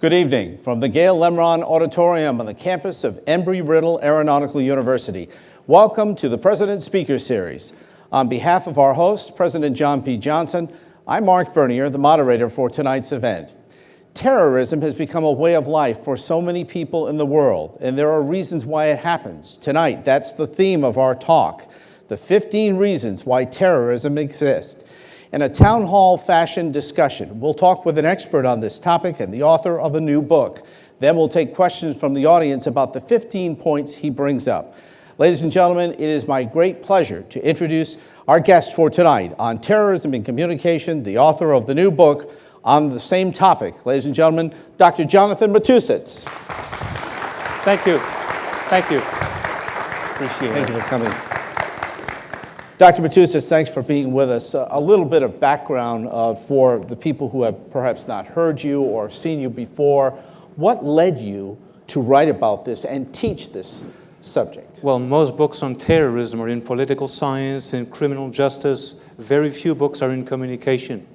Good evening from the Gail Lemron Auditorium on the campus of Embry-Riddle Aeronautical University. Welcome to the President Speaker Series. On behalf of our host, President John P. Johnson, I'm Marc Bernier, the moderator for tonight's event. Terrorism has become a way of life for so many people in the world, and there are reasons why it happens. Tonight, that's the theme of our talk, the 15 reasons why terrorism exists. In a town hall fashion discussion, we'll talk with an expert on this topic and the author of a new book. Then we'll take questions from the audience about the 15 points he brings up. Ladies and gentlemen, it is my great pleasure to introduce our guest for tonight on Terrorism and Communication, the author of the new book on the same topic. Ladies and gentlemen, Dr. Jonathan Matusitz. Thank you. Thank you. Appreciate it. Thank you for coming. Dr. Matusitz, thanks for being with us. A little bit of background for the people who have perhaps not heard you or seen you before. What led you to write about this and teach this subject? Well, most books on terrorism are in political science, in criminal justice. Very few books are in communication.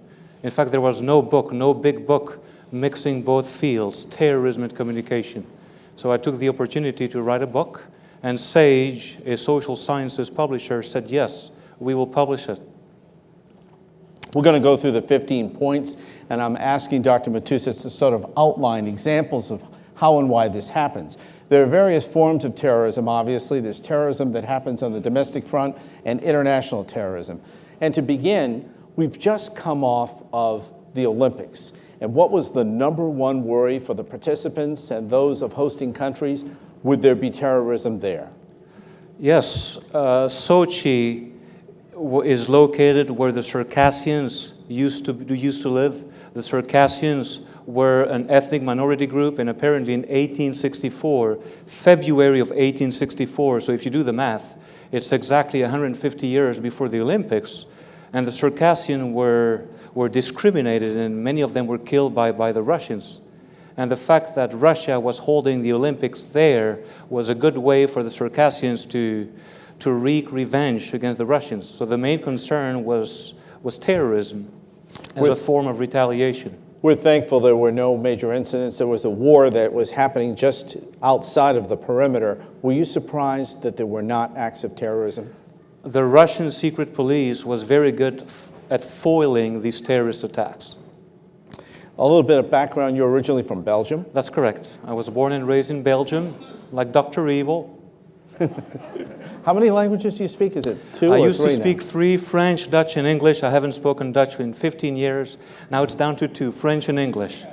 In fact, there was no book, no big book, mixing both fields, terrorism and communication. So I took the opportunity to write a book, and Sage, a social sciences publisher, said, yes, we will publish it. We're going to go through the 15 points, and I'm asking Dr. Matusitz to sort of outline examples of how and why this happens. There are various forms of terrorism, obviously. There's terrorism that happens on the domestic front and international terrorism. And to begin, we've just come off of the Olympics. And what was the number one worry for the participants and those of hosting countries? Would there be terrorism there? Yes, Sochi is located where the Circassians used to live. The Circassians were an ethnic minority group, and apparently in 1864, February of 1864, so if you do the math, it's exactly 150 years before the Olympics, and the Circassians were discriminated, and many of them were killed by the Russians. And the fact that Russia was holding the Olympics there was a good way for the Circassians to wreak revenge against the Russians. So the main concern was terrorism as a form of retaliation. We're thankful there were no major incidents. There was a war that was happening just outside of the perimeter. Were you surprised that there were not acts of terrorism? The Russian secret police was very good at foiling these terrorist attacks. A little bit of background, you're originally from Belgium? That's correct. I was born and raised in Belgium, like Dr. Evil. How many languages do you speak? Is it two or three? I used to speak 3, French, Dutch, and English. I haven't spoken Dutch in 15 years. Now it's down to 2, French and English.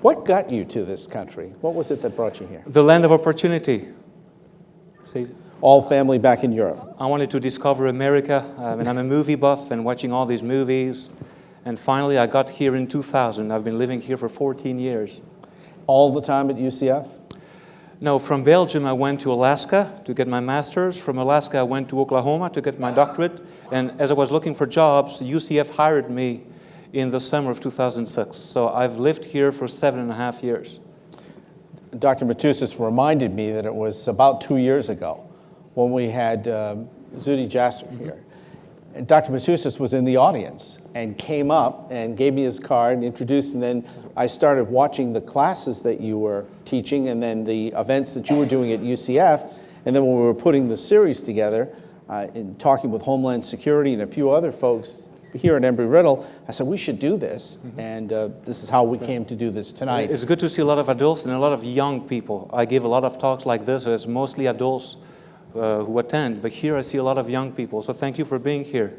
What got you to this country? What was it that brought you here? The land of opportunity. All family back in Europe? I wanted to discover America, and I'm a movie buff and watching all these movies. And finally, I got here in 2000. I've been living here for 14 years. All the time at UCF? No, from Belgium, I went to Alaska to get my master's. From Alaska, I went to Oklahoma to get my doctorate. And as I was looking for jobs, UCF hired me in the summer of 2006. So I've lived here for 7.5 years. Dr. Matusitz reminded me that it was about 2 years ago when we had Zuhdi Jasser here. And Dr. Matusitz was in the audience and came up and gave me his card and introduced, and then I started watching the classes that you were teaching and then the events that you were doing at UCF. And then when we were putting the series together, in talking with Homeland Security and a few other folks here at Embry-Riddle, I said, we should do this. And this is how we came to do this tonight. It's good to see a lot of adults and a lot of young people. I give a lot of talks like this, and it's mostly adults who attend, but here I see a lot of young people, so thank you for being here.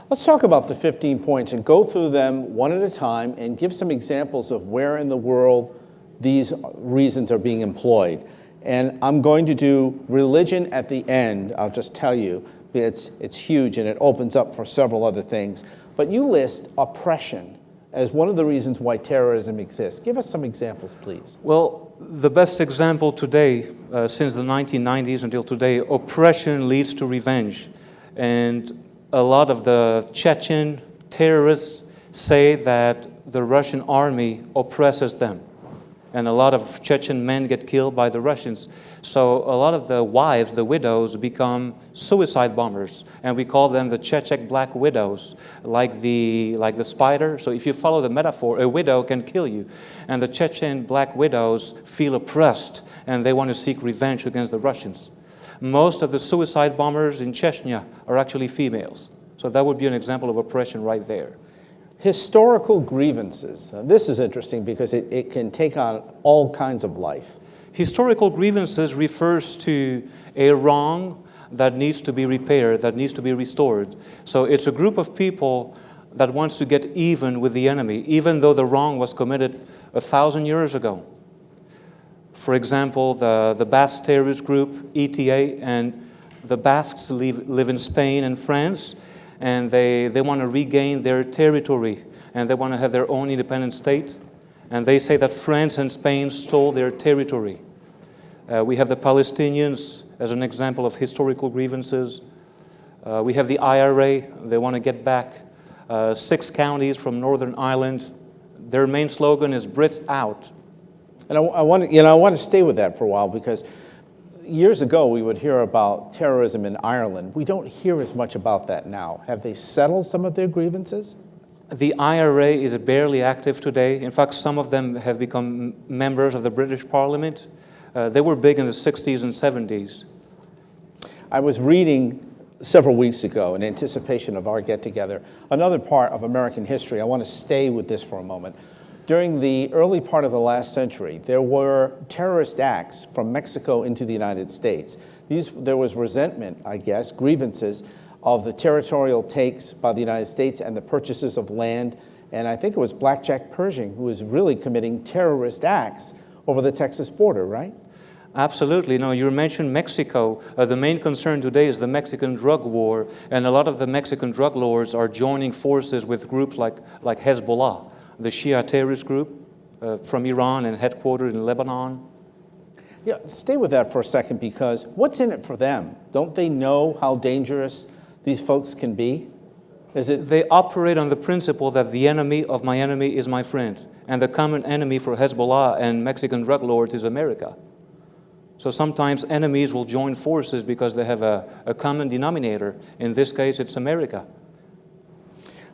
Let's talk about the 15 points and go through them one at a time and give some examples of where in the world these reasons are being employed. And I'm going to do religion at the end. I'll just tell you, it's huge and it opens up for several other things. But you list oppression as one of the reasons why terrorism exists. Give us some examples, please. Well, the best example today, since the 1990s until today, oppression leads to revenge. And a lot of the Chechen terrorists say that the Russian army oppresses them. and a lot of Chechen men get killed by the Russians. So a lot of the wives, the widows, become suicide bombers, and we call them the Chechak black widows, like the spider. So if you follow the metaphor, a widow can kill you, and the Chechen black widows feel oppressed, and they want to seek revenge against the Russians. Most of the suicide bombers in Chechnya are actually females. So that would be an example of oppression right there. Historical grievances. Now, this is interesting because it can take on all kinds of life. Historical grievances refers to a wrong that needs to be repaired, that needs to be restored. So it's a group of people that wants to get even with the enemy, even though the wrong was committed 1,000 years ago. For example, the Basque terrorist group, ETA, and the Basques live in Spain and France, and they want to regain their territory, and they want to have their own independent state. And they say that France and Spain stole their territory. We have the Palestinians as an example of historical grievances. We have the IRA. They want to get back 6 counties from Northern Ireland. Their main slogan is Brits out. And I want to stay with that for a while because years ago we would hear about terrorism in Ireland. We don't hear as much about that now. Have they settled some of their grievances? The IRA is barely active today. In fact, some of them have become members of the British Parliament. They were big in the 60s and 70s. I was reading several weeks ago in anticipation of our get-together another part of American history. I want to stay with this for a moment. During the early part of the last century, there were terrorist acts from Mexico into the United States. There was resentment, I guess, grievances of the territorial takes by the United States and the purchases of land. And I think it was Blackjack Pershing who was really committing terrorist acts over the Texas border, right? Absolutely. No, you mentioned Mexico. The main concern today is the Mexican drug war, and a lot of the Mexican drug lords are joining forces with groups like Hezbollah, the Shia terrorist group from Iran and headquartered in Lebanon. Yeah, stay with that for a second because what's in it for them? Don't they know how dangerous these folks can be? They operate on the principle that the enemy of my enemy is my friend, and the common enemy for Hezbollah and Mexican drug lords is America. So sometimes enemies will join forces because they have a common denominator. In this case, it's America.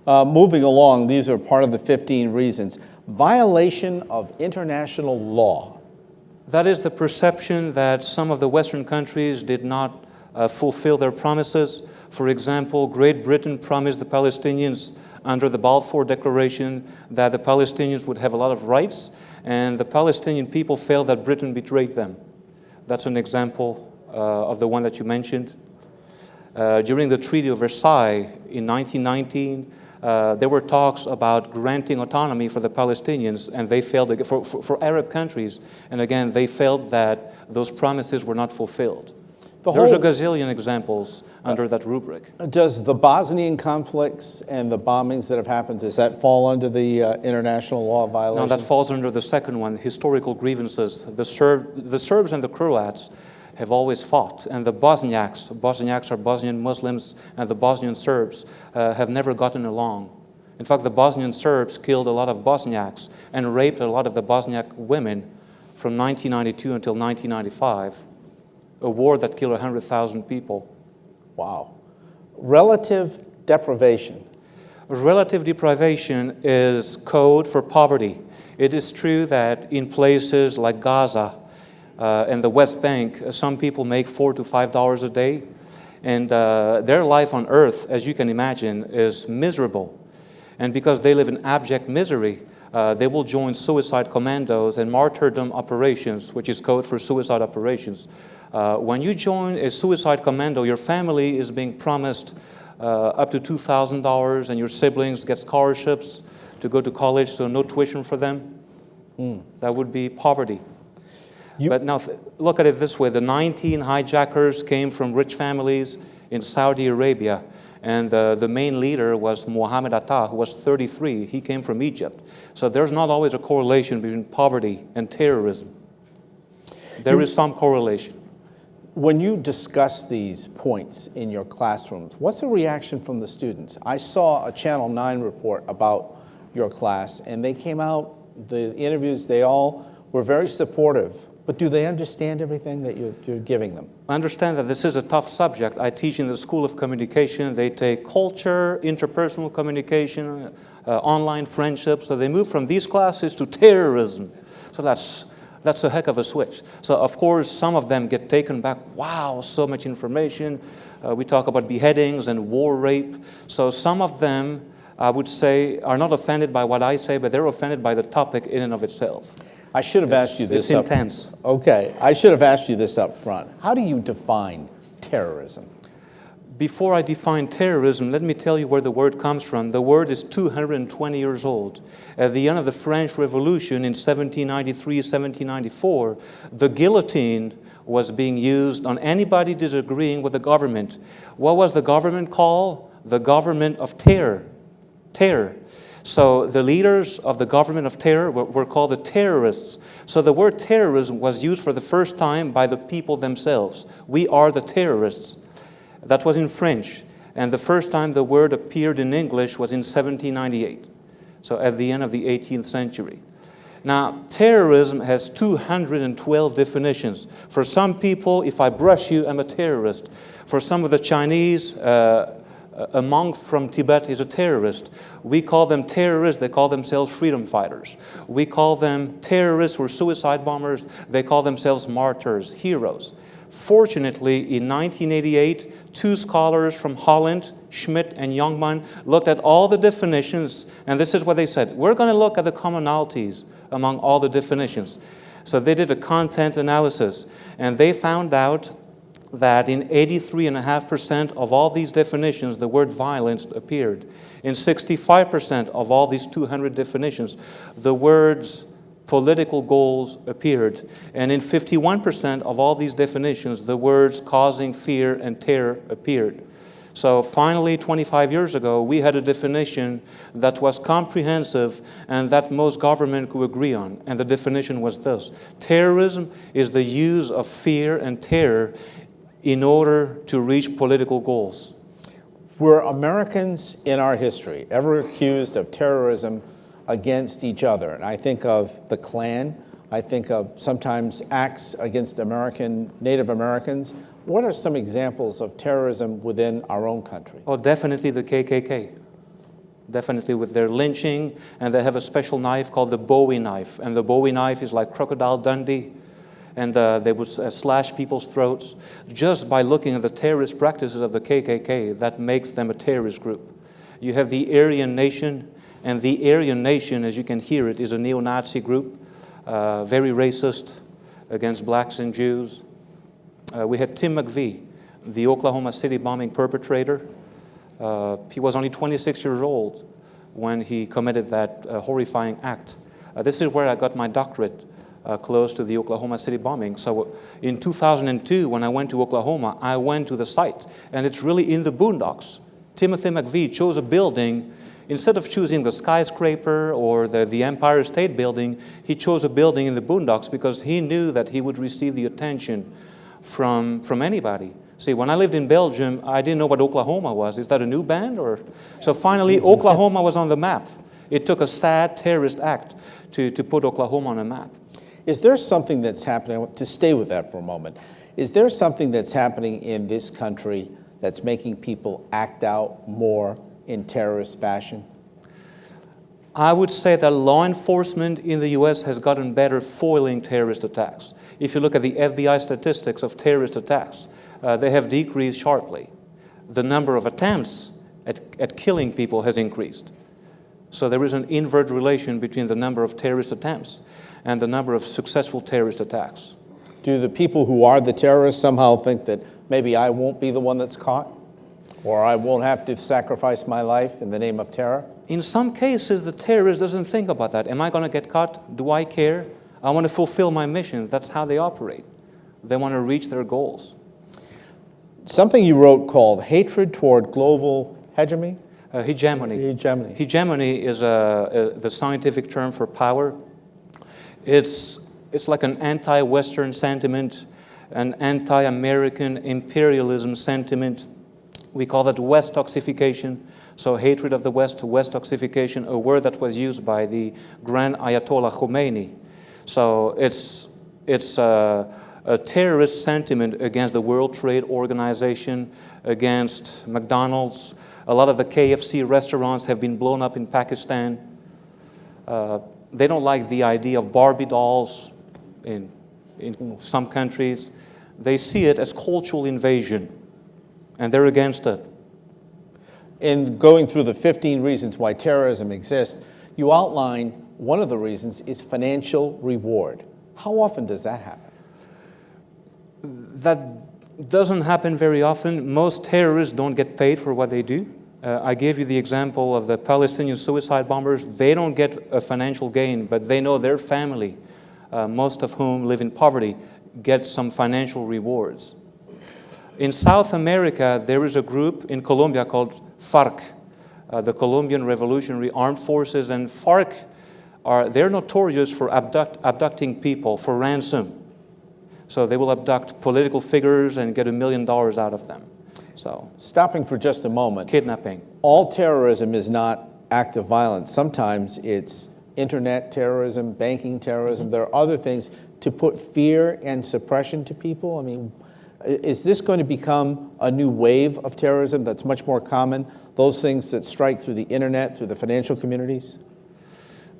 Moving along, these are part of the 15 reasons. Violation of international law. That is the perception that some of the Western countries did not fulfill their promises. For example, Great Britain promised the Palestinians under the Balfour Declaration that the Palestinians would have a lot of rights, and the Palestinian people felt that Britain betrayed them. That's an example of the one that you mentioned. During the Treaty of Versailles in 1919, there were talks about granting autonomy for the Palestinians, and they failed for Arab countries. And again, they felt that those promises were not fulfilled. There's a gazillion examples under that rubric. Does the Bosnian conflicts and the bombings that have happened, does that fall under the international law violations? No, that falls under the second one, historical grievances. The Serbs and the Croats have always fought, and the Bosniaks are Bosnian Muslims, and the Bosnian Serbs have never gotten along. In fact, the Bosnian Serbs killed a lot of Bosniaks and raped a lot of the Bosniak women from 1992 until 1995, a war that killed 100,000 people. Wow. Relative deprivation. Relative deprivation is code for poverty. It is true that in places like Gaza and the West Bank, some people make $4 to $5 a day, and their life on earth, as you can imagine, is miserable. And because they live in abject misery, they will join suicide commandos and martyrdom operations, which is code for suicide operations. When you join a suicide commando, your family is being promised up to $2,000, and your siblings get scholarships to go to college, so no tuition for them. That would be poverty. But now look at it this way. The 19 hijackers came from rich families in Saudi Arabia, and the main leader was Mohammed Atta, who was 33. He came from Egypt. So there's not always a correlation between poverty and terrorism. There is some correlation. When you discuss these points in your classrooms, what's the reaction from the students? I saw a Channel 9 report about your class, and they came out, the interviews, they all We're very supportive. But do they understand everything that you're giving them? I understand that this is a tough subject. I teach in the School of Communication. They take culture, interpersonal communication, online friendships. So they move from these classes to terrorism. So that's a heck of a switch. So of course, some of them get taken back. Wow, so much information. We talk about beheadings and war rape. So some of them, I would say, are not offended by what I say, but they're offended by the topic in and of itself. I should have asked you this. It's intense. Okay, I should have asked you this up front. How do you define terrorism? Before I define terrorism, let me tell you where the word comes from. The word is 220 years old. At the end of the French Revolution in 1793, 1794, the guillotine was being used on anybody disagreeing with the government. What was the government called? The government of terror. Terror. So the leaders of the government of terror were called the terrorists. So the word terrorism was used for the first time by the people themselves. We are the terrorists. That was in French. And the first time the word appeared in English was in 1798. So at the end of the 18th century. Now, terrorism has 212 definitions. For some people, if I brush you, I'm a terrorist. For some of the Chinese, a monk from Tibet is a terrorist. We call them terrorists. They call themselves freedom fighters. We call them terrorists or suicide bombers. They call themselves martyrs, heroes. Fortunately, in 1988, two scholars from Holland, Schmidt and Youngman, looked at all the definitions, and this is what they said. We're going to look at the commonalities among all the definitions. So they did a content analysis, and they found out that in 83.5% of all these definitions, the word violence appeared. In 65% of all these 200 definitions, the words political goals appeared. And in 51% of all these definitions, the words causing fear and terror appeared. So finally, 25 years ago, we had a definition that was comprehensive and that most governments could agree on. And the definition was this: terrorism is the use of fear and terror in order to reach political goals. Were Americans in our history ever accused of terrorism against each other? And I think of the Klan. I think of sometimes acts against Native Americans. What are some examples of terrorism within our own country? Oh, definitely the KKK. Definitely with their lynching, and they have a special knife called the Bowie knife. And the Bowie knife is like Crocodile Dundee. And they would slash people's throats. Just by looking at the terrorist practices of the KKK, that makes them a terrorist group. You have the Aryan Nation, and the Aryan Nation, as you can hear it, is a neo-Nazi group, very racist against blacks and Jews. We had Tim McVeigh, the Oklahoma City bombing perpetrator. He was only 26 years old when he committed that horrifying act. This is where I got my doctorate. Close to the Oklahoma City bombing. So in 2002, when I went to Oklahoma, I went to the site, and it's really in the boondocks. Timothy McVeigh chose a building. Instead of choosing the skyscraper or the Empire State Building, he chose a building in the boondocks because he knew that he would receive the attention from anybody. See, when I lived in Belgium, I didn't know what Oklahoma was. Is that a new band? So finally, Oklahoma was on the map. It took a sad terrorist act to put Oklahoma on a map. Is there something that's happening, to stay with that for a moment, is there something that's happening in this country that's making people act out more in terrorist fashion? I would say that law enforcement in the U.S. has gotten better foiling terrorist attacks. If you look at the FBI statistics of terrorist attacks, they have decreased sharply. The number of attempts at killing people has increased. So there is an inverse relation between the number of terrorist attempts and the number of successful terrorist attacks. Do the people who are the terrorists somehow think that maybe I won't be the one that's caught? Or I won't have to sacrifice my life in the name of terror? In some cases, the terrorist doesn't think about that. Am I going to get caught? Do I care? I want to fulfill my mission. That's how they operate. They want to reach their goals. Something you wrote called Hatred Toward Global Hegemony? Hegemony. Hegemony. Hegemony is the scientific term for power. It's like an anti-Western sentiment, an anti-American imperialism sentiment. We call that West-oxification. So hatred of the West, West-oxification, a word that was used by the Grand Ayatollah Khomeini. So it's a terrorist sentiment against the World Trade Organization, against McDonald's. A lot of the KFC restaurants have been blown up in Pakistan. They don't like the idea of Barbie dolls in some countries. They see it as cultural invasion, and they're against it. In going through the 15 reasons why terrorism exists, you outline one of the reasons is financial reward. How often does that happen? That doesn't happen very often. Most terrorists don't get paid for what they do. I gave you the example of the Palestinian suicide bombers. They don't get a financial gain, but they know their family, most of whom live in poverty, get some financial rewards. In South America, there is a group in Colombia called FARC, the Colombian Revolutionary Armed Forces, and FARC they're notorious for abducting people for ransom. So they will abduct political figures and get $1 million out of them. So, stopping for just a moment. Kidnapping. All terrorism is not active violence. Sometimes it's internet terrorism, banking terrorism. There are other things to put fear and suppression to people. I mean, is this going to become a new wave of terrorism that's much more common? Those things that strike through the internet, through the financial communities?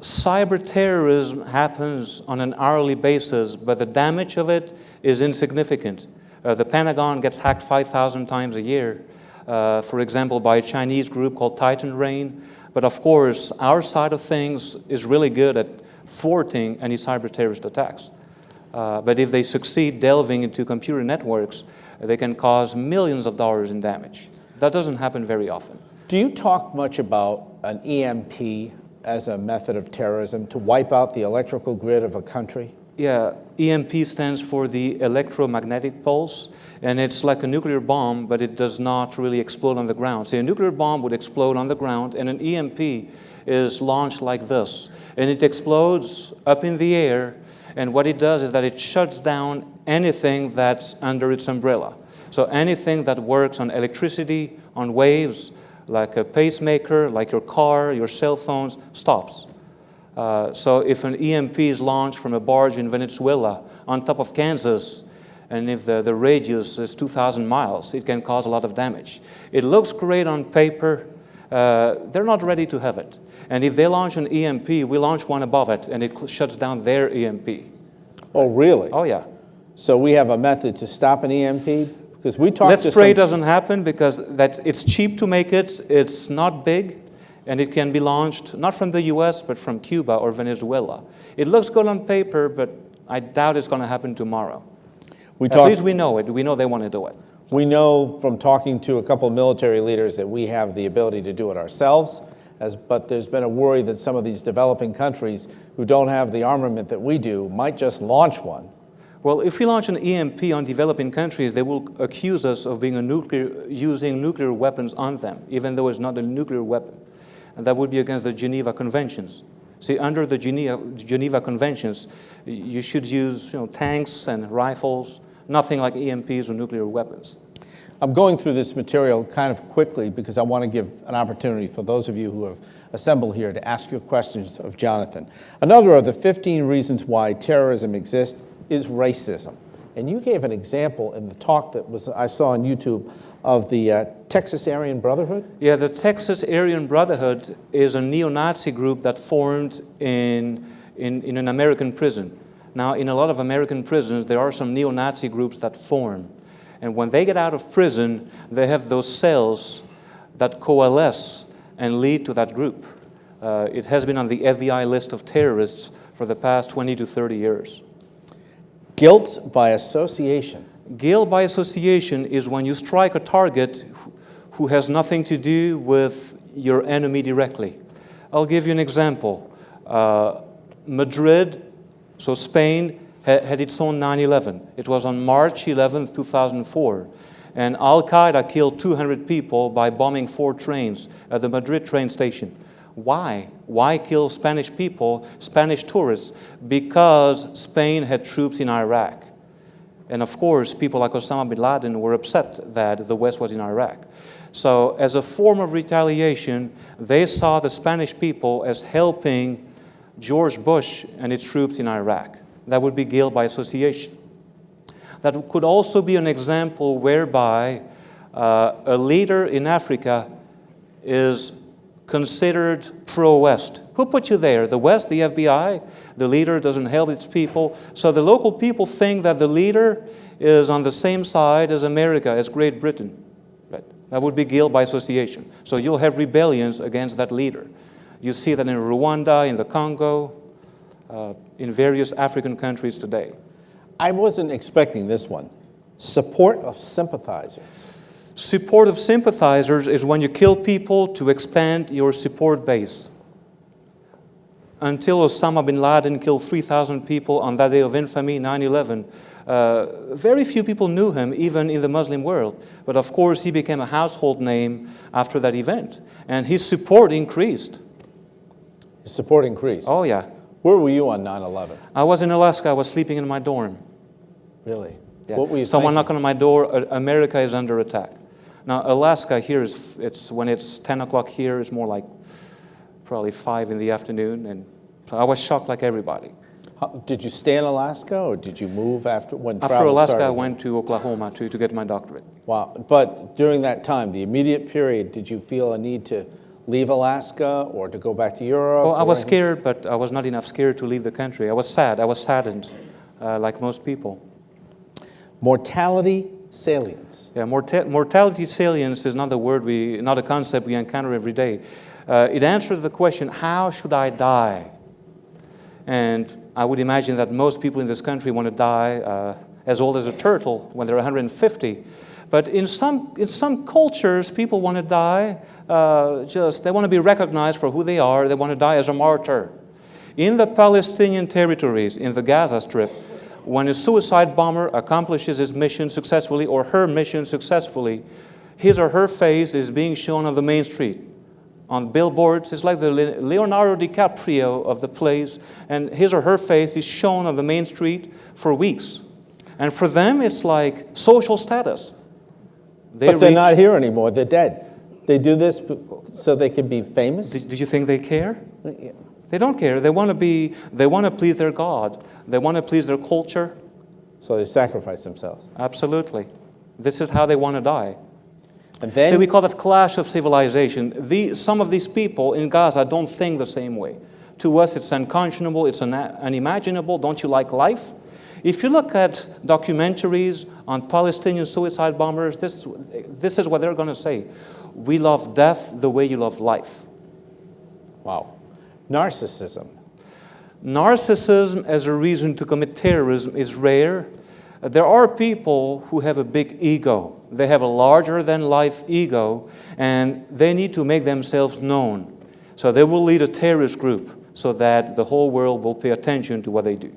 Cyber terrorism happens on an hourly basis, but the damage of it is insignificant. The Pentagon gets hacked 5,000 times a year, for example, by a Chinese group called Titan Rain. But of course, our side of things is really good at thwarting any cyber terrorist attacks. But if they succeed delving into computer networks, they can cause millions of dollars in damage. That doesn't happen very often. Do you talk much about an EMP as a method of terrorism to wipe out the electrical grid of a country? Yeah, EMP stands for the electromagnetic pulse, and it's like a nuclear bomb, but it does not really explode on the ground. So a nuclear bomb would explode on the ground, and an EMP is launched like this, and it explodes up in the air, and what it does is that it shuts down anything that's under its umbrella. So anything that works on electricity, on waves, like a pacemaker, like your car, your cell phones, stops. So if an EMP is launched from a barge in Venezuela on top of Kansas, and if the radius is 2,000 miles, it can cause a lot of damage. It looks great on paper. They're not ready to have it. And if they launch an EMP, we launch one above it, and it shuts down their EMP. Oh, really? Oh, yeah. So we have a method to stop an EMP? Because we talked Let's pray it doesn't happen, because it's cheap to make it. It's not big. And it can be launched not from the US, but from Cuba or Venezuela. It looks good on paper, but I doubt it's going to happen tomorrow. At least we know it. We know they want to do it. We know from talking to a couple of military leaders that we have the ability to do it ourselves, but there's been a worry that some of these developing countries who don't have the armament that we do might just launch one. Well, if we launch an EMP on developing countries, they will accuse us of being using nuclear weapons on them, even though it's not a nuclear weapon. And that would be against the Geneva Conventions. See, under the Geneva Conventions, you should use tanks and rifles, nothing like EMPs or nuclear weapons. I'm going through this material kind of quickly because I want to give an opportunity for those of you who have assembled here to ask your questions of Jonathan. Another of the 15 reasons why terrorism exists is racism. And you gave an example in the talk that I saw on YouTube of the Texas Aryan Brotherhood? Yeah, the Texas Aryan Brotherhood is a neo-Nazi group that formed in an American prison. Now, in a lot of American prisons, there are some neo-Nazi groups that form. And when they get out of prison, they have those cells that coalesce and lead to that group. It has been on the FBI list of terrorists for the past 20 to 30 years. Guilt by association. Guilt by association is when you strike a target who has nothing to do with your enemy directly. I'll give you an example. Madrid, so Spain, had its own 9/11. It was on March 11th, 2004. And Al-Qaeda killed 200 people by bombing 4 trains at the Madrid train station. Why? Why kill Spanish people, Spanish tourists? Because Spain had troops in Iraq. And of course, people like Osama bin Laden were upset that the West was in Iraq. So as a form of retaliation, they saw the Spanish people as helping George Bush and its troops in Iraq. That would be guilt by association. That could also be an example whereby a leader in Africa is considered pro-West. Who put you there? The West, the FBI? The leader doesn't help its people. So the local people think that the leader is on the same side as America, as Great Britain. Right? That would be guilt by association. So you'll have rebellions against that leader. You see that in Rwanda, in the Congo, in various African countries today. I wasn't expecting this one. Support of sympathizers. Support of sympathizers is when you kill people to expand your support base. Until Osama bin Laden killed 3,000 people on that day of infamy, 9/11, very few people knew him, even in the Muslim world. But of course, he became a household name after that event. And his support increased. His support increased. Oh, yeah. Where were you on 9/11? I was in Alaska. I was sleeping in my dorm. Really? Yeah. What were you Someone thinking? knocking on my door, America is under attack. Now, Alaska here, when it's 10 o'clock here, it's more like probably 5 in the afternoon. And so I was shocked like everybody. Did you stay in Alaska, or did you move when After travel Alaska, started? I went to Oklahoma to get my doctorate. Wow. But during that time, the immediate period, did you feel a need to leave Alaska or to go back to Europe? Oh, I or was anything? scared, but I was not enough scared to leave the country. I was sad. I was saddened, like most people. Mortality salience. Yeah, mortality salience is not not a concept we encounter every day. It answers the question, how should I die? And I would imagine that most people in this country want to die as old as a turtle when they're 150. But in some cultures, people want to die they want to be recognized for who they are. They want to die as a martyr. In the Palestinian territories, in the Gaza Strip, when a suicide bomber accomplishes his mission successfully or her mission successfully, his or her face is being shown on the main street. On billboards, it's like the Leonardo DiCaprio of the plays, and his or her face is shown on the main street for weeks. And for them, it's like social status. But they're not here anymore. They're dead. They do this so they can be famous? Do you think they care? They don't care. They want to please their God. They want to please their culture. So they sacrifice themselves. Absolutely. This is how they want to die. And then, So we call it clash of civilization. Some of these people in Gaza don't think the same way. To us, it's unconscionable, it's unimaginable. Don't you like life? If you look at documentaries on Palestinian suicide bombers, this is what they're going to say. We love death the way you love life. wow. Narcissism. Narcissism as a reason to commit terrorism is rare. There are people who have a big ego. They have a larger-than-life ego, and they need to make themselves known. So they will lead a terrorist group so that the whole world will pay attention to what they do.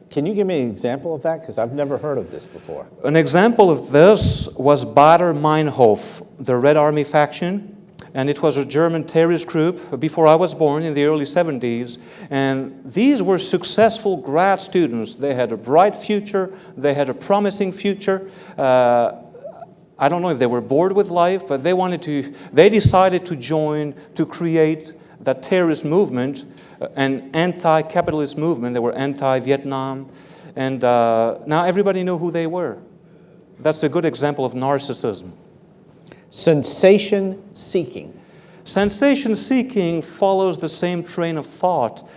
Can you give me an example of that? Because I've never heard of this before. An example of this was Baader Meinhof, the Red Army faction. And it was a German terrorist group before I was born in the early 70s. And these were successful grad students. They had a bright future. They had a promising future. I don't know if they were bored with life, but they decided to join to create that terrorist movement, an anti-capitalist movement. They were anti-Vietnam. And now everybody knew who they were. That's a good example of narcissism. Sensation seeking. Sensation seeking follows the same train of thought.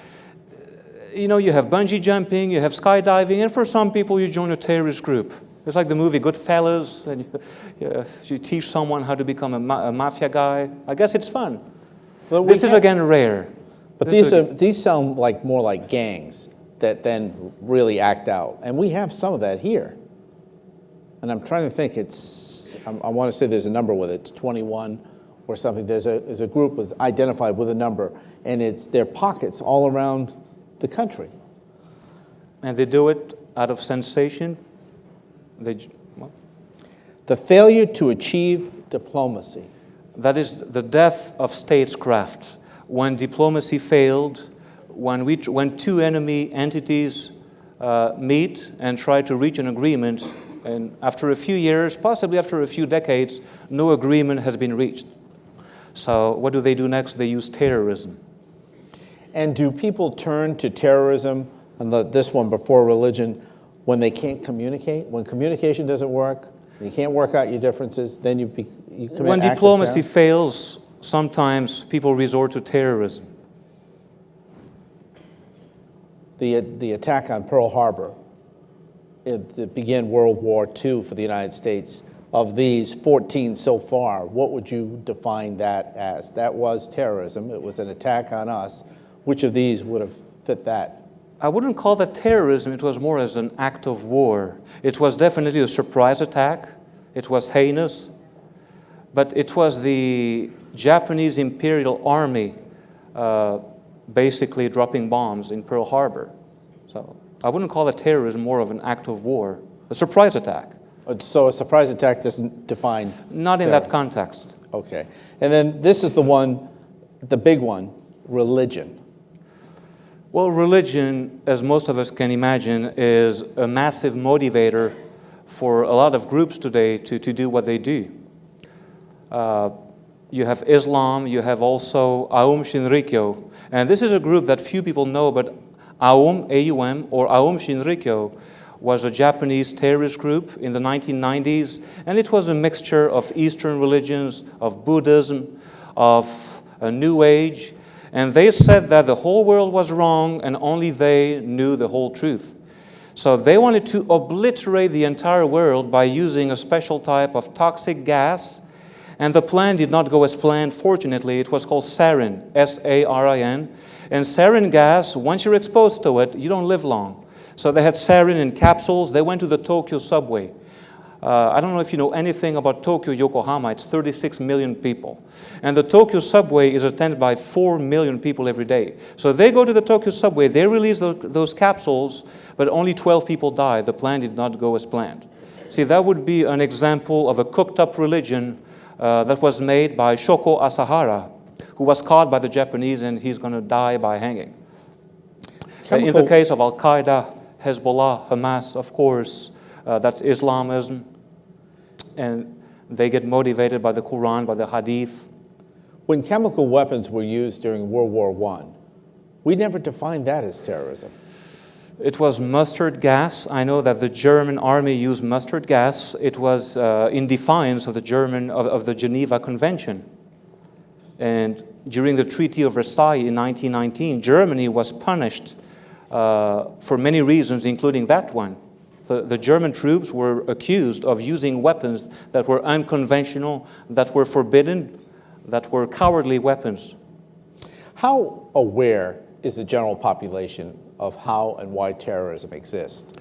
You know, you have bungee jumping, you have skydiving, and for some people you join a terrorist group. It's like the movie Goodfellas, and you teach someone how to become a mafia guy. I guess it's fun. Well, This is again rare. But these sound like more like gangs that then really act out. And we have some of that here. And I'm trying to think, I want to say there's a number with it. It's 21 or something. There's a group identified with a number, and it's their pockets all around the country. And they do it out of sensation. The failure to achieve diplomacy. That is the death of statescraft. When diplomacy failed, when two enemy entities meet and try to reach an agreement, and after a few years, possibly after a few decades, no agreement has been reached. So what do they do next? They use terrorism. And do people turn to terrorism, and this one before religion, when they can't communicate? When communication doesn't work, you can't work out your differences, then you commit When acts of diplomacy terror? fails, sometimes people resort to terrorism. The attack on Pearl Harbor, it began World War II for the United States. Of these 14 so far, what would you define that as? That was terrorism. It was an attack on us. Which of these would have fit that? I wouldn't call that terrorism. It was more as an act of war. It was definitely a surprise attack. It was heinous. But it was the Japanese Imperial Army basically dropping bombs in Pearl Harbor. So I wouldn't call it terrorism, more of an act of war, a surprise attack. So a surprise attack doesn't define Not in that context. Okay. And then this is the one, the big one, religion. Well, religion, as most of us can imagine, is a massive motivator for a lot of groups today to do what they do. You have Islam, you have also Aum Shinrikyo. And this is a group that few people know, but Aum, A-U-M, or Aum Shinrikyo, was a Japanese terrorist group in the 1990s, and it was a mixture of Eastern religions, of Buddhism, of a New Age, and they said that the whole world was wrong and only they knew the whole truth. So they wanted to obliterate the entire world by using a special type of toxic gas, and the plan did not go as planned, fortunately. It was called sarin, S-A-R-I-N, and sarin gas, once you're exposed to it, you don't live long. So they had sarin in capsules. They went to the Tokyo subway. I don't know if you know anything about Tokyo, Yokohama. It's 36 million people. And the Tokyo subway is attended by 4 million people every day. So they go to the Tokyo subway. They release those capsules, but only 12 people die. The plan did not go as planned. See, that would be an example of a cooked-up religion that was made by Shoko Asahara, who was caught by the Japanese, and he's going to die by hanging. In the case of Al-Qaeda, Hezbollah, Hamas, of course, that's Islamism, and they get motivated by the Quran, by the Hadith. When chemical weapons were used during World War I, we never defined that as terrorism. It was mustard gas. I know that the German army used mustard gas. It was in defiance of the Geneva Convention. And during the Treaty of Versailles in 1919, Germany was punished for many reasons, including that one. The German troops were accused of using weapons that were unconventional, that were forbidden, that were cowardly weapons. How aware is the general population of how and why terrorism exists?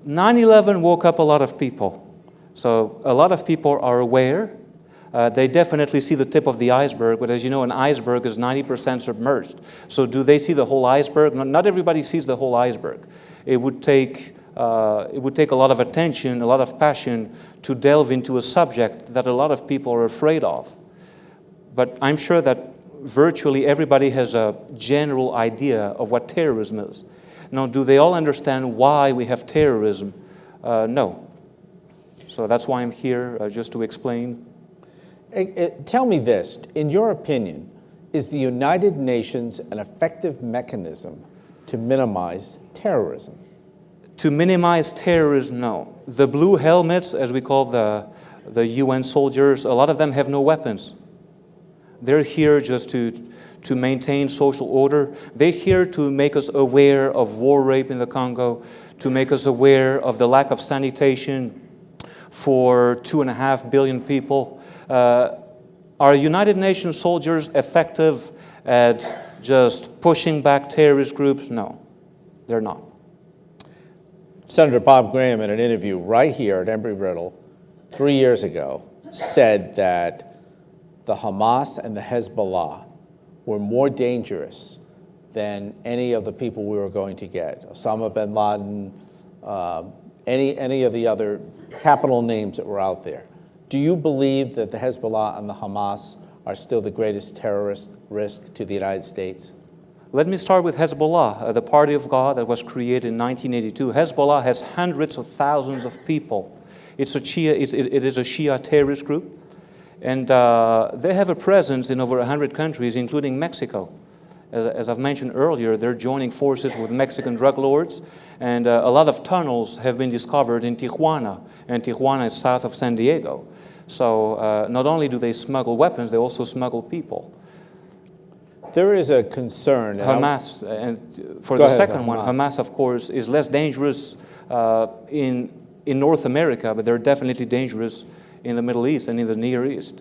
9/11 woke up a lot of people. So a lot of people are aware. They definitely see the tip of the iceberg, but as you know, an iceberg is 90% submerged. So do they see the whole iceberg? Not everybody sees the whole iceberg. It would take a lot of attention, a lot of passion to delve into a subject that a lot of people are afraid of. But I'm sure that virtually everybody has a general idea of what terrorism is. Now, do they all understand why we have terrorism? No. So that's why I'm here, just to explain. Tell me this, in your opinion, is the United Nations an effective mechanism to minimize terrorism? To minimize terrorism, no. The blue helmets, as we call the UN soldiers, a lot of them have no weapons. They're here just to maintain social order. They're here to make us aware of war rape in the Congo, to make us aware of the lack of sanitation for 2.5 billion people. Are United Nations soldiers effective at just pushing back terrorist groups? No, they're not. Senator Bob Graham, in an interview right here at Embry-Riddle 3 years ago, said that the Hamas and the Hezbollah were more dangerous than any of the people we were going to get. Osama bin Laden, any of the other capital names that were out there. Do you believe that the Hezbollah and the Hamas are still the greatest terrorist risk to the United States? Let me start with Hezbollah, the Party of God that was created in 1982. Hezbollah has hundreds of thousands of people. It is a Shia terrorist group, and they have a presence in over 100 countries, including Mexico. As I've mentioned earlier, they're joining forces with Mexican drug lords, and a lot of tunnels have been discovered in Tijuana, and Tijuana is south of San Diego. So not only do they smuggle weapons, they also smuggle people. There is a concern. Hamas, and for Go the ahead, second one, Hamas. Hamas, of course, is less dangerous in North America, but they're definitely dangerous in the Middle East and in the Near East.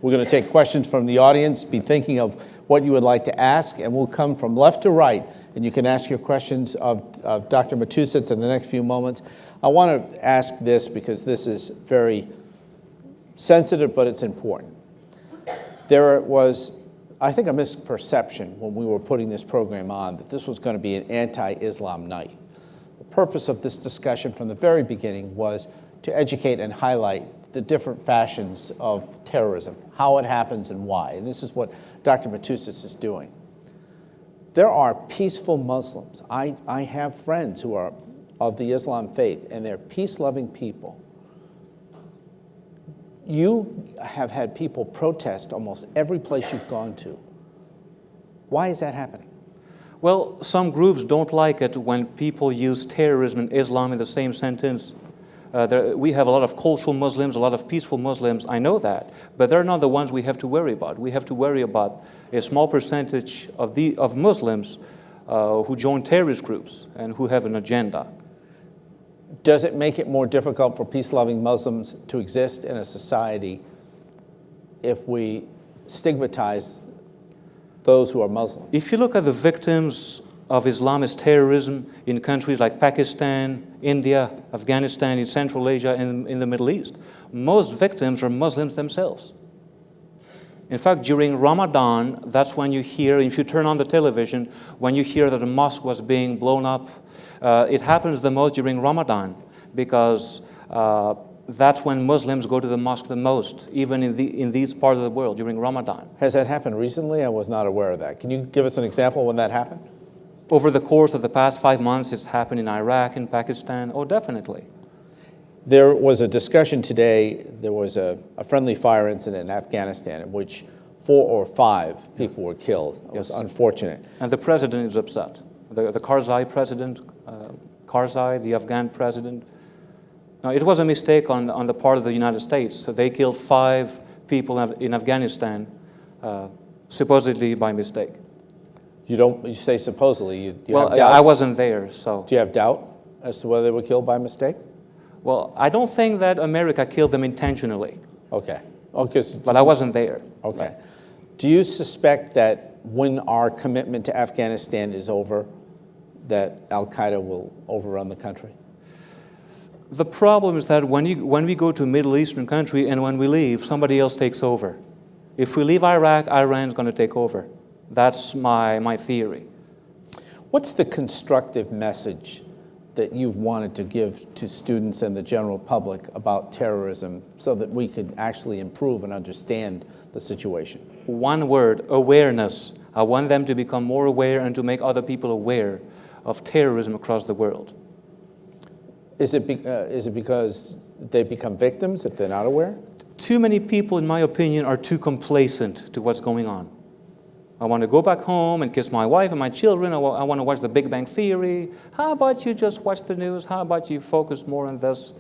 We're going to take questions from the audience. Be thinking of what you would like to ask, and we'll come from left to right, and you can ask your questions of Dr. Matusitz in the next few moments. I want to ask this because this is very sensitive, but it's important. There was, I think, a misperception when we were putting this program on that this was going to be an anti-Islam night. The purpose of this discussion from the very beginning was to educate and highlight the different fashions of terrorism, how it happens and why. And this is what Dr. Matusitz is doing. There are peaceful Muslims. I have friends who are of the Islam faith, and they're peace-loving people. You have had people protest almost every place you've gone to. Why is that happening? Well, some groups don't like it when people use terrorism and Islam in the same sentence. We have a lot of cultural Muslims, a lot of peaceful Muslims, I know that, but they're not the ones we have to worry about. We have to worry about a small percentage of Muslims who join terrorist groups and who have an agenda. Does it make it more difficult for peace-loving Muslims to exist in a society if we stigmatize those who are Muslim? If you look at the victims of Islamist terrorism in countries like Pakistan, India, Afghanistan, in Central Asia, and in the Middle East, most victims are Muslims themselves. In fact, during Ramadan, that's when you hear, if you turn on the television, when you hear that a mosque was being blown up, it happens the most during Ramadan because that's when Muslims go to the mosque the most, even in these parts of the world during Ramadan. Has that happened recently? I was not aware of that. Can you give us an example when that happened? Over the course of the past 5 months, it's happened in Iraq, in Pakistan. Oh, definitely. There was a discussion today. There was a friendly fire incident in Afghanistan in which 4 or 5 people were killed. It was unfortunate. And the president is upset. The Karzai president, Karzai, the Afghan president. Now, it was a mistake on the part of the United States. So they killed 5 people in Afghanistan, supposedly by mistake. You say supposedly. You well, have doubts? I wasn't there, so. Do you have doubt as to whether they were killed by mistake? Well, I don't think that America killed them intentionally. Okay. But I wasn't there. Okay. Right. Do you suspect that when our commitment to Afghanistan is over, that Al-Qaeda will overrun the country? The problem is that when we go to a Middle Eastern country and when we leave, somebody else takes over. If we leave Iraq, Iran's going to take over. That's my theory. What's the constructive message that you've wanted to give to students and the general public about terrorism so that we could actually improve and understand the situation? One word, awareness. I want them to become more aware and to make other people aware of terrorism across the world. Is it because they become victims if they're not aware? Too many people, in my opinion, are too complacent to what's going on. I want to go back home and kiss my wife and my children. I want to watch The Big Bang Theory. How about you just watch the news? How about you focus more on this?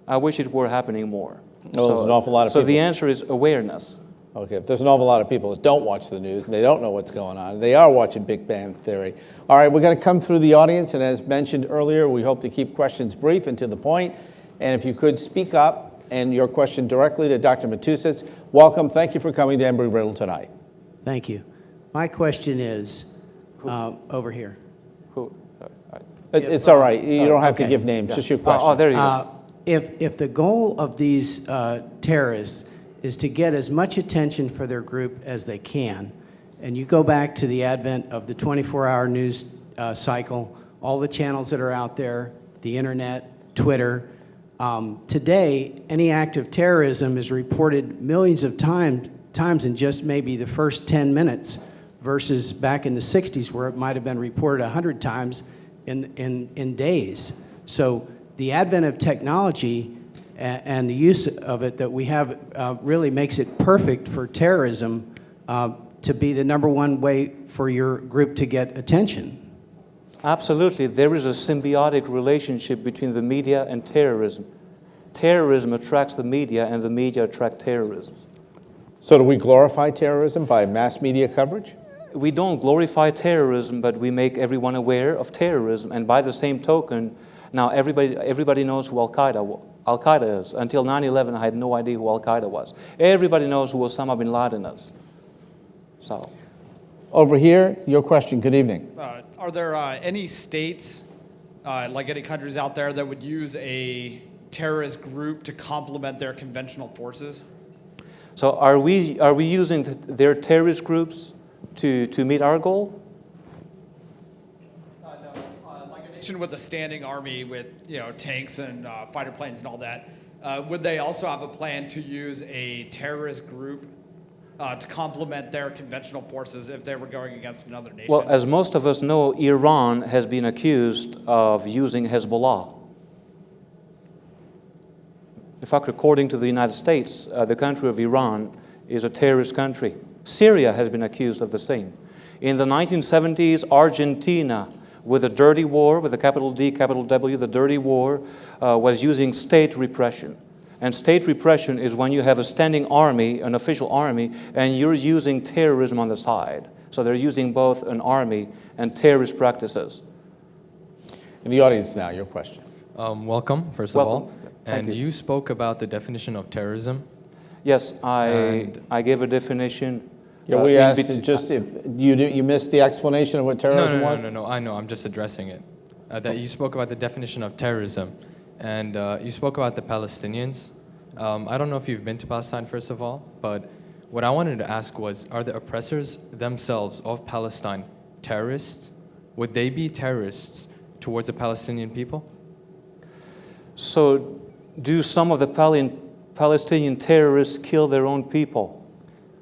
I wish it were happening more. Well, there's an awful lot of people. So the answer is awareness. Okay, if there's an awful lot of people that don't watch the news and they don't know what's going on, they are watching Big Bang Theory. All right, we're going to come through the audience, and as mentioned earlier, we hope to keep questions brief and to the point. And if you could speak up and your question directly to Dr. Matusitz, welcome. Thank you for coming to Embry-Riddle tonight. Thank you. My question is over here. Who? It's all right. You don't have to give names, just your question. Oh, there you go. If the goal of these terrorists is to get as much attention for their group as they can, and you go back to the advent of the 24-hour news cycle, all the channels that are out there, the internet, Twitter, today any act of terrorism is reported millions of times in just maybe the first 10 minutes versus back in the 60s where it might have been reported 100 times in days. So the advent of technology and the use of it that we have really makes it perfect for terrorism to be the number one way for your group to get attention. Absolutely. There is a symbiotic relationship between the media and terrorism. Terrorism attracts the media, and the media attract terrorism. So do we glorify terrorism by mass media coverage? We don't glorify terrorism, but we make everyone aware of terrorism. And by the same token, now everybody knows who Al-Qaeda is. Until 9/11, I had no idea who Al-Qaeda was. Everybody knows who Osama bin Laden is. So, Over here, your question. Good evening. Are there any states, like any countries out there, that would use a terrorist group to complement their conventional forces? so are we using their terrorist groups to meet our goal? No. Like a nation with a standing army with tanks and fighter planes and all that, would they also have a plan to use a terrorist group to complement their conventional forces if they were going against another nation? Well, as most of us know, Iran has been accused of using Hezbollah. In fact, according to the United States, the country of Iran is a terrorist country. Syria has been accused of the same. In the 1970s, Argentina, with a dirty war, with a capital D, capital W, the dirty war, was using state repression. And state repression is when you have a standing army, an official army, and you're using terrorism on the side. So they're using both an army and terrorist practices. In the audience now, your question. Welcome, first of all. And you spoke about the definition of terrorism. Yes, I gave a definition. Yeah, we asked just if you missed the explanation of what terrorism was? No, I know, I'm just addressing it. That you spoke about the definition of terrorism, and you spoke about the Palestinians. I don't know if you've been to Palestine, first of all, but what I wanted to ask was, are the oppressors themselves of Palestine terrorists? Would they be terrorists towards the Palestinian people? So, do some of the Palestinian terrorists kill their own people?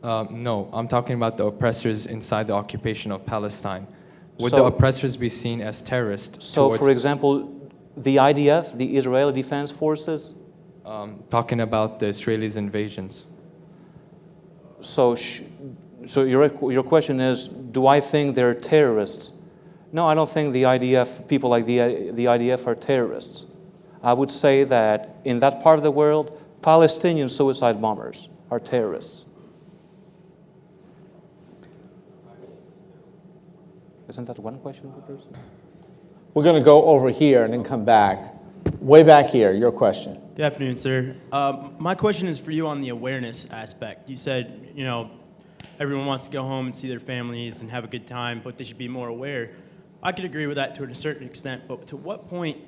No, I'm talking about the oppressors inside the occupation of Palestine. Would the oppressors be seen as terrorists? So, for example, the IDF, the Israeli Defense Forces? Talking about the Israelis' invasions. So your question is, do I think they're terrorists? No, I don't think the IDF, people like the IDF are terrorists. I would say that in that part of the world, Palestinian suicide bombers are terrorists. Isn't that one question per person? We're going to go over here and then come back. Way back here, your question. Good afternoon, sir. My question is for you on the awareness aspect. You said, everyone wants to go home and see their families and have a good time, but they should be more aware. I could agree with that to a certain extent, but to what point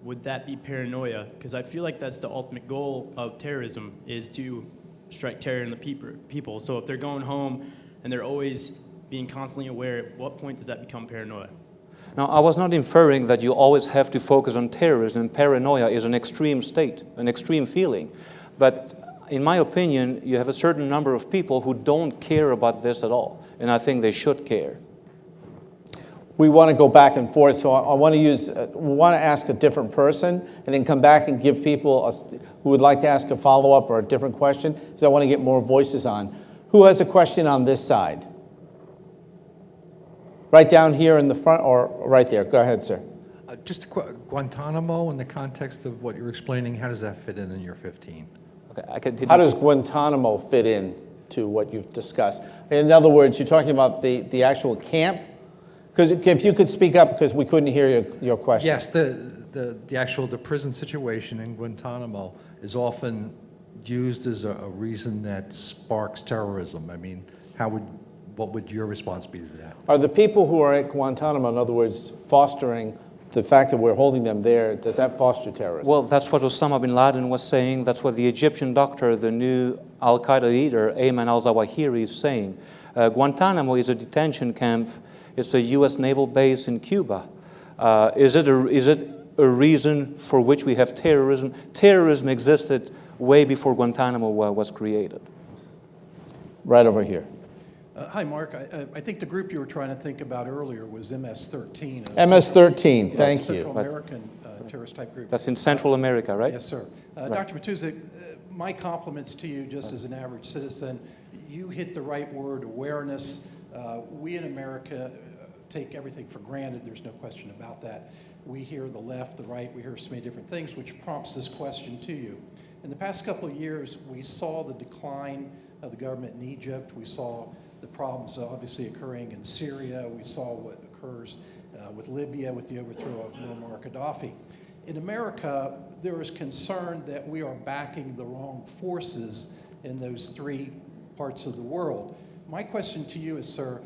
would that be paranoia? Because I feel like that's the ultimate goal of terrorism, is to strike terror in the people. So if they're going home and they're always being constantly aware, at what point does that become paranoia? Now, I was not inferring that you always have to focus on terrorism. Paranoia is an extreme state, an extreme feeling. But in my opinion, you have a certain number of people who don't care about this at all, and I think they should care. We want to go back and forth, so I want to ask a different person, and then come back and give people who would like to ask a follow-up or a different question, because I want to get more voices on. Who has a question on this side? Right down here in the front, or right there. Go ahead, sir. Just Guantanamo, in the context of what you're explaining, how does that fit in your 15? Okay, How does Guantanamo fit in to what you've discussed? In other words, you're talking about the actual camp? Because if you could speak up, because we couldn't hear your question. Yes, the prison situation in Guantanamo is often used as a reason that sparks terrorism. I mean, what would your response be to that? Are the people who are at Guantanamo, in other words, fostering the fact that we're holding them there, does that foster terrorism? Well, that's what Osama bin Laden was saying. That's what the Egyptian doctor, the new Al-Qaeda leader, Ayman al-Zawahiri, is saying. Guantanamo is a detention camp. It's a U.S. naval base in Cuba. Is it a reason for which we have terrorism? Terrorism existed way before Guantanamo was created. Right over here. Hi, Mark. I think the group you were trying to think about earlier was MS-13. MS-13, thank you. Central American terrorist-type group. That's in Central America, right? Yes, sir. Dr. Matusitz, my compliments to you just as an average citizen. You hit the right word, awareness. We in America take everything for granted. There's no question about that. We hear the left, the right, we hear so many different things, which prompts this question to you. In the past couple of years, we saw the decline of the government in Egypt. We saw the problems obviously occurring in Syria. We saw what occurs with Libya, with the overthrow of Muammar Gaddafi. In America, there is concern that we are backing the wrong forces in those three parts of the world. My question to you is, sir,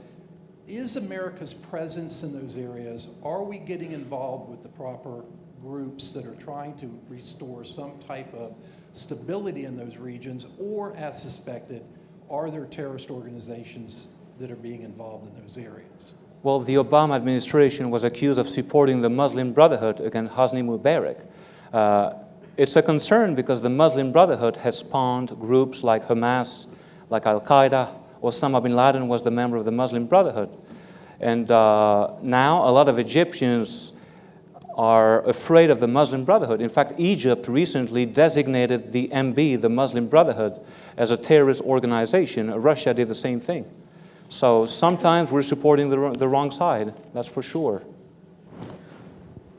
is America's presence in those areas, are we getting involved with the proper groups that are trying to restore some type of stability in those regions, or, as suspected, are there terrorist organizations that are being involved in those areas? Well, the Obama administration was accused of supporting the Muslim Brotherhood against Hosni Mubarak. It's a concern because the Muslim Brotherhood has spawned groups like Hamas, like Al-Qaeda, Osama bin Laden was the member of the Muslim Brotherhood. And now a lot of Egyptians are afraid of the Muslim Brotherhood. In fact, Egypt recently designated the MB, the Muslim Brotherhood, as a terrorist organization. Russia did the same thing. So sometimes we're supporting the wrong side, that's for sure.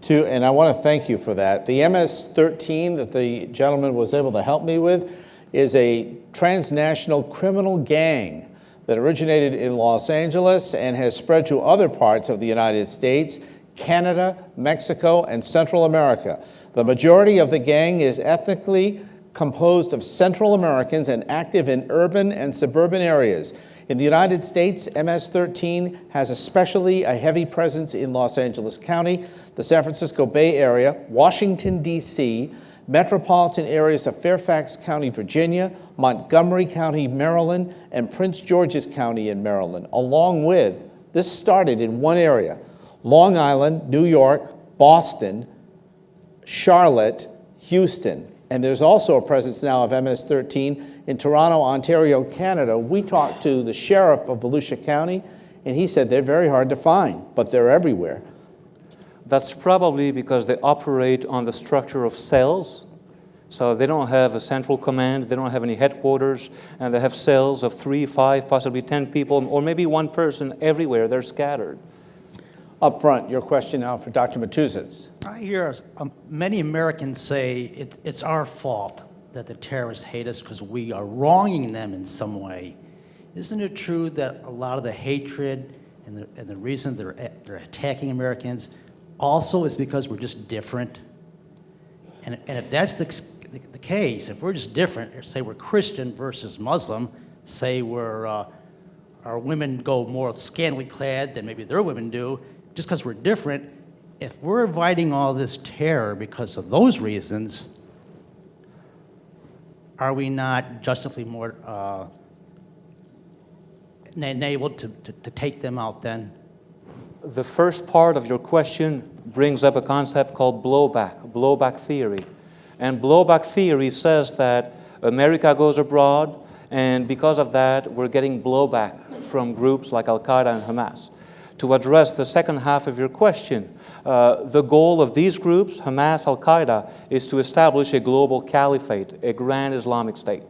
And I want to thank you for that. The MS-13 that the gentleman was able to help me with is a transnational criminal gang that originated in Los Angeles and has spread to other parts of the United States, Canada, Mexico, and Central America. The majority of the gang is ethnically composed of Central Americans and active in urban and suburban areas. In the United States, MS-13 has especially a heavy presence in Los Angeles County, the San Francisco Bay Area, Washington, D.C., metropolitan areas of Fairfax County, Virginia, Montgomery County, Maryland, and Prince George's County in Maryland, along with, this started in one area, Long Island, New York, Boston, Charlotte, Houston. And there's also a presence now of MS-13 in Toronto, Ontario, Canada. We talked to the sheriff of Volusia County, and he said they're very hard to find, but they're everywhere. That's probably because they operate on the structure of cells. So they don't have a central command, they don't have any headquarters, and they have cells of 3, 5, possibly 10 people, or maybe one person everywhere. They're scattered. Up front, your question now for Dr. Matusitz. I hear many Americans say it's our fault that the terrorists hate us because we are wronging them in some way. Isn't it true that a lot of the hatred and the reason they're attacking Americans also is because we're just different? And if that's the case, if we're just different, or say we're Christian versus Muslim, say our women go more scantily clad than maybe their women do, just because we're different, if we're inviting all this terror because of those reasons, are we not justifully more enabled to take them out then? The first part of your question brings up a concept called blowback theory. And blowback theory says that America goes abroad, and because of that, we're getting blowback from groups like Al-Qaeda and Hamas. To address the second half of your question, the goal of these groups, Hamas, Al-Qaeda, is to establish a global caliphate, a grand Islamic state.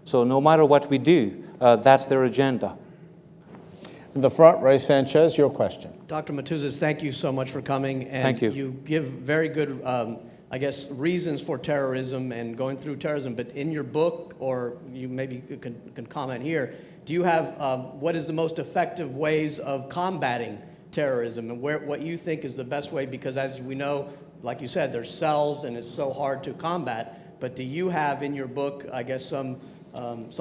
So no matter what we do, that's their agenda. In the front, Ray Sanchez, your question. Dr. Matusitz, thank you so much for coming. And Thank you. You give very good, I guess, reasons for terrorism and going through terrorism. But in your book, or you maybe can comment here, do you have what is the most effective ways of combating terrorism and what you think is the best way? Because as we know, like you said, there's cells and it's so hard to combat. But do you have in your book, I guess, some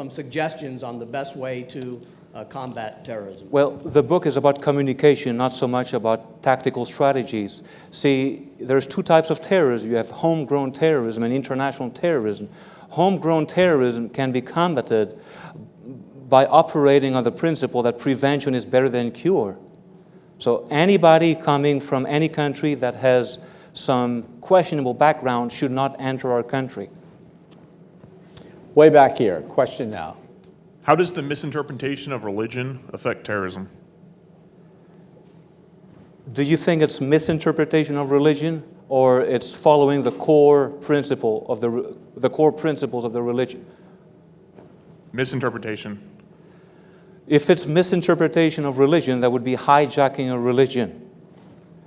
suggestions on the best way to combat terrorism? Well, the book is about communication, not so much about tactical strategies. See, there's two types of terrorism. You have homegrown terrorism and international terrorism. Homegrown terrorism can be combated by operating on the principle that prevention is better than cure. So anybody coming from any country that has some questionable background should not enter our country. Way back here, question now. How does the misinterpretation of religion affect terrorism? Do you think it's misinterpretation of religion, or it's following the core principle of the core principles of the religion? Misinterpretation. If it's misinterpretation of religion, that would be hijacking a religion.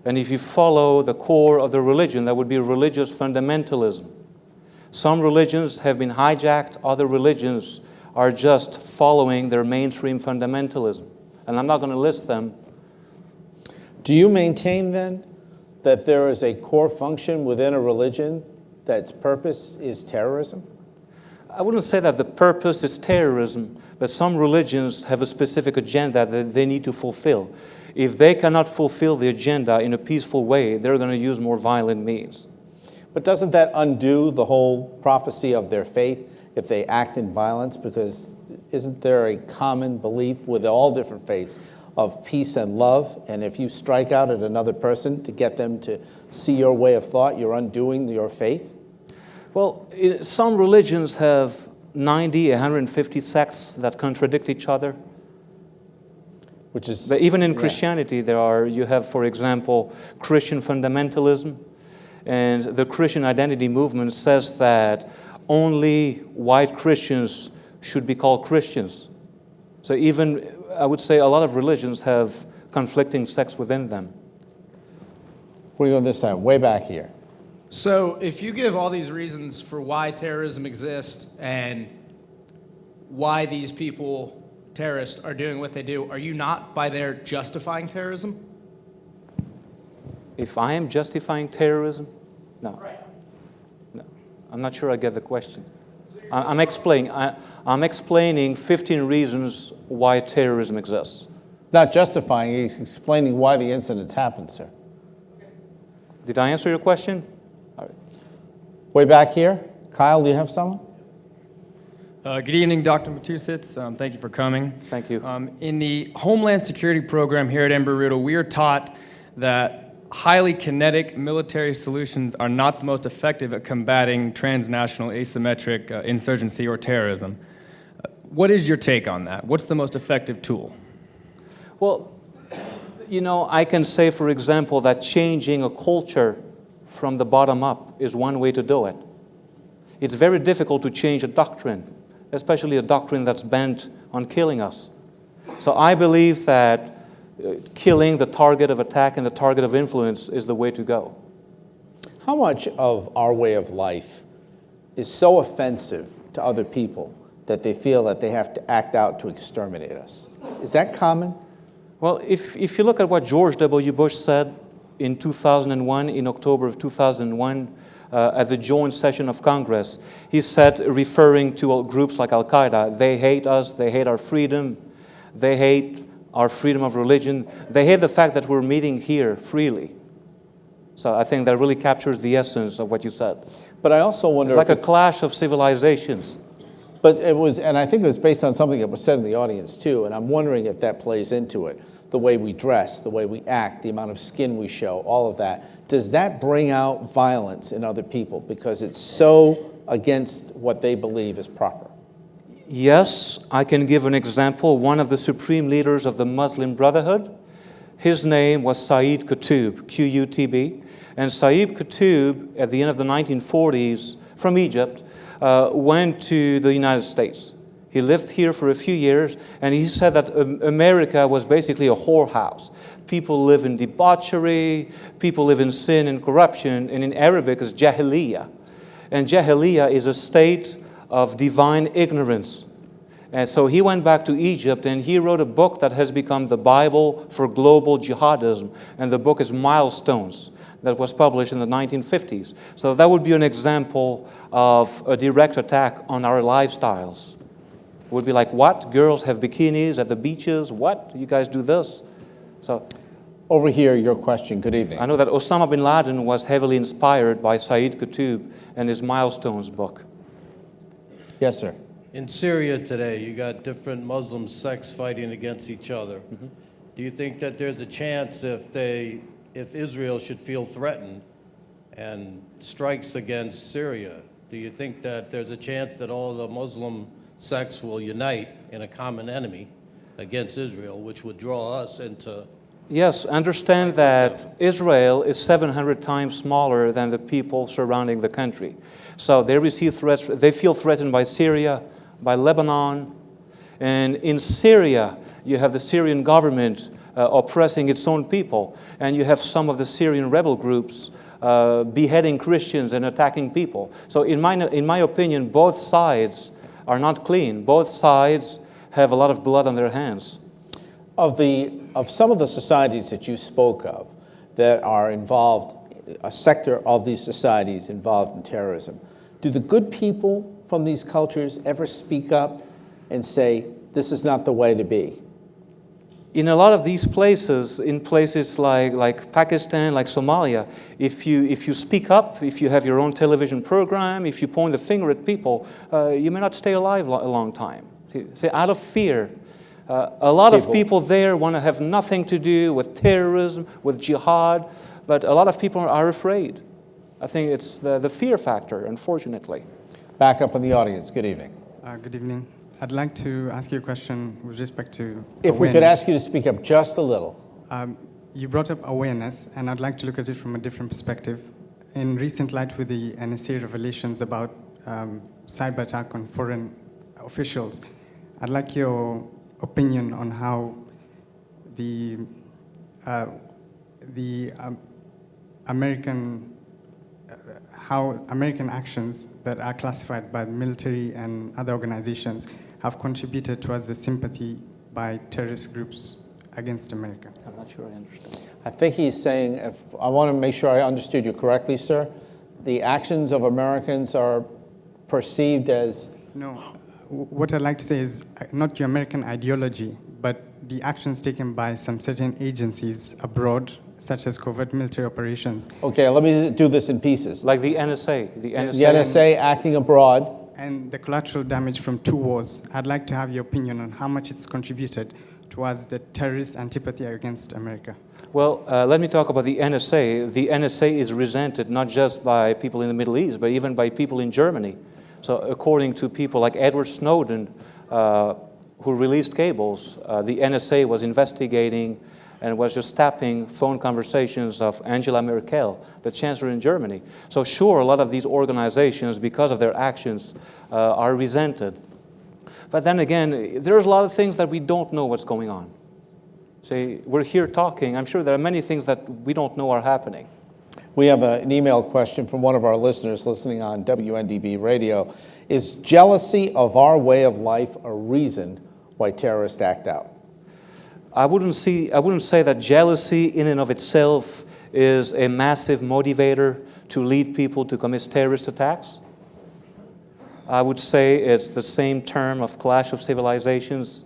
And if you follow the core of the religion, that would be religious fundamentalism. Some religions have been hijacked, other religions are just following their mainstream fundamentalism. And I'm not going to list them. Do you maintain then that there is a core function within a religion that's purpose is terrorism? I wouldn't say that the purpose is terrorism, but some religions have a specific agenda that they need to fulfill. If they cannot fulfill the agenda in a peaceful way, they're going to use more violent means. But doesn't that undo the whole prophecy of their faith if they act in violence? Because isn't there a common belief with all different faiths of peace and love? And if you strike out at another person to get them to see your way of thought, you're undoing your faith? Well, some religions have 90, 150 sects that contradict each other. Which is, But even in yeah. Christianity, you have, for example, Christian fundamentalism. And the Christian identity movement says that only white Christians should be called Christians. So even, I would say, a lot of religions have conflicting sects within them. Where are you on this side? Way back here. So if you give all these reasons for why terrorism exists and why these people, terrorists, are doing what they do, are you not, by their justifying terrorism? If I am justifying terrorism? No. Right. No. I'm not sure I get the question. I'm explaining 15 reasons why terrorism exists. Not justifying, he's explaining why the incidents happened, sir. Did I answer your question? All right. Way back here. Kyle, do you have someone? Good evening, Dr. Matusitz. Thank you for coming. Thank you. In the Homeland Security program here at Embry-Riddle, we are taught that highly kinetic military solutions are not the most effective at combating transnational asymmetric insurgency or terrorism. What is your take on that? What's the most effective tool? Well, you know, I can say, for example, that changing a culture from the bottom up is one way to do it. It's very difficult to change a doctrine, especially a doctrine that's bent on killing us. So I believe that killing the target of attack and the target of influence is the way to go. How much of our way of life is so offensive to other people that they feel that they have to act out to exterminate us? Is that common? Well, if you look at what George W. Bush said in 2001, in October of 2001, at the joint session of Congress, he said, referring to groups like Al-Qaeda, they hate us, they hate our freedom, they hate our freedom of religion, they hate the fact that we're meeting here freely. So I think that really captures the essence of what you said. But I also wonder It's like a clash of civilizations. But it was, and I think it was based on something that was said in the audience too, and I'm wondering if that plays into it. The way we dress, the way we act, the amount of skin we show, all of that. Does that bring out violence in other people because it's so against what they believe is proper? Yes, I can give an example. One of the supreme leaders of the Muslim Brotherhood, his name was Sayyid Qutb, Q-U-T-B. And Sayyid Qutb, at the end of the 1940s, from Egypt, went to the United States. He lived here for a few years, and he said that America was basically a whorehouse. People live in debauchery, people live in sin and corruption, and in Arabic is jahiliyyah. And jahiliyyah is a state of divine ignorance. And so he went back to Egypt, and he wrote a book that has become the Bible for global jihadism, and the book is Milestones, that was published in the 1950s. So that would be an example of a direct attack on our lifestyles. It would be like, what? Girls have bikinis at the beaches? What? You guys do this? So, over here, your question. Good evening. I know that Osama bin Laden was heavily inspired by Sayyid Qutb and his Milestones book. Yes, sir. In Syria today, you got different Muslim sects fighting against each other. Mm-hmm. Do you think that there's a chance if Israel should feel threatened and strikes against Syria, do you think that there's a chance that all the Muslim sects will unite in a common enemy against Israel, which would draw us into... Yes, understand that Israel is 700 times smaller than the people surrounding the country. So they receive threats, they feel threatened by Syria, by Lebanon. And in Syria, You have the Syrian government oppressing its own people, and you have some of the Syrian rebel groups beheading Christians and attacking people. So in my opinion, both sides are not clean. Both sides have a lot of blood on their hands. Of some of the societies that you spoke of that are involved, a sector of these societies involved in terrorism, do the good people from these cultures ever speak up and say, this is not the way to be? In a lot of these places, in places like Pakistan, like Somalia, if you speak up, if you have your own television program, if you point the finger at people, you may not stay alive a long time. See, out of fear. A lot of people there want to have nothing to do with terrorism, with jihad, but a lot of people are afraid. I think it's the fear factor, unfortunately. Back up in the audience. Good evening. Good evening. I'd like to ask you a question with respect to If we could ask you to speak up just a little. You brought up awareness, and I'd like to look at it from a different perspective. In recent light with the NSA revelations about cyber attack on foreign officials, I'd like your opinion on how American actions that are classified by the military and other organizations have contributed towards the sympathy by terrorist groups against America. I'm not sure I understand. I think he's saying, I want to make sure I understood you correctly, sir. The actions of Americans are perceived as... No, what I'd like to say is not your American ideology, but the actions taken by some certain agencies abroad, such as covert military operations. Okay, let me do this in pieces. Like the NSA. The NSA acting abroad. And the collateral damage from two wars. I'd like to have your opinion on how much it's contributed towards the terrorist antipathy against America. Well, let me talk about the NSA. The NSA is resented not just by people in the Middle East, but even by people in Germany. So according to people like Edward Snowden, who released cables, the NSA was investigating and was just tapping phone conversations of Angela Merkel, the chancellor in Germany. So sure, a lot of these organizations, because of their actions, are resented. But then again, there's a lot of things that we don't know what's going on. See, we're here talking. I'm sure there are many things that we don't know are happening. We have an email question from one of our listeners listening on WNDB radio. Is jealousy of our way of life a reason why terrorists act out? I wouldn't say that jealousy in and of itself is a massive motivator to lead people to commit terrorist attacks. I would say it's the same term of clash of civilizations.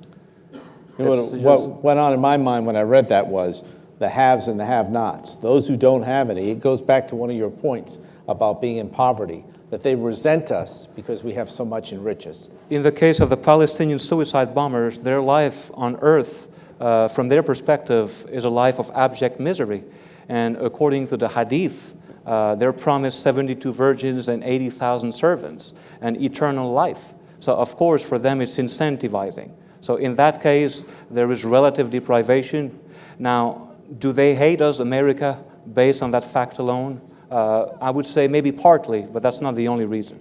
What went on in my mind when I read that was the haves and the have-nots. Those who don't have any. It goes back to one of your points about being in poverty, that they resent us because we have so much in riches. In the case of the Palestinian suicide bombers, their life on earth, from their perspective, is a life of abject misery. And according to the Hadith, they're promised 72 virgins and 80,000 servants and eternal life. So of course, for them, it's incentivizing. So in that case, there is relative deprivation. Now, do they hate us, America, based on that fact alone? I would say maybe partly, but that's not the only reason.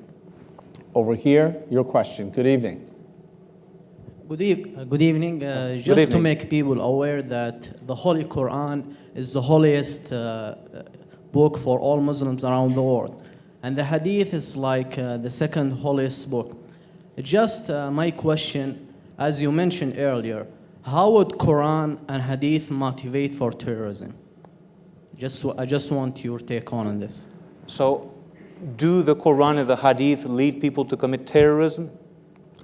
Over here, your question. Good evening. Good evening. Just to make people aware that the Holy Quran is the holiest book for all Muslims around the world. And the Hadith is like the second holiest book. Just my question, as you mentioned earlier, how would Quran and Hadith motivate for terrorism? I just want your take on this. So, do the Quran and the Hadith lead people to commit terrorism?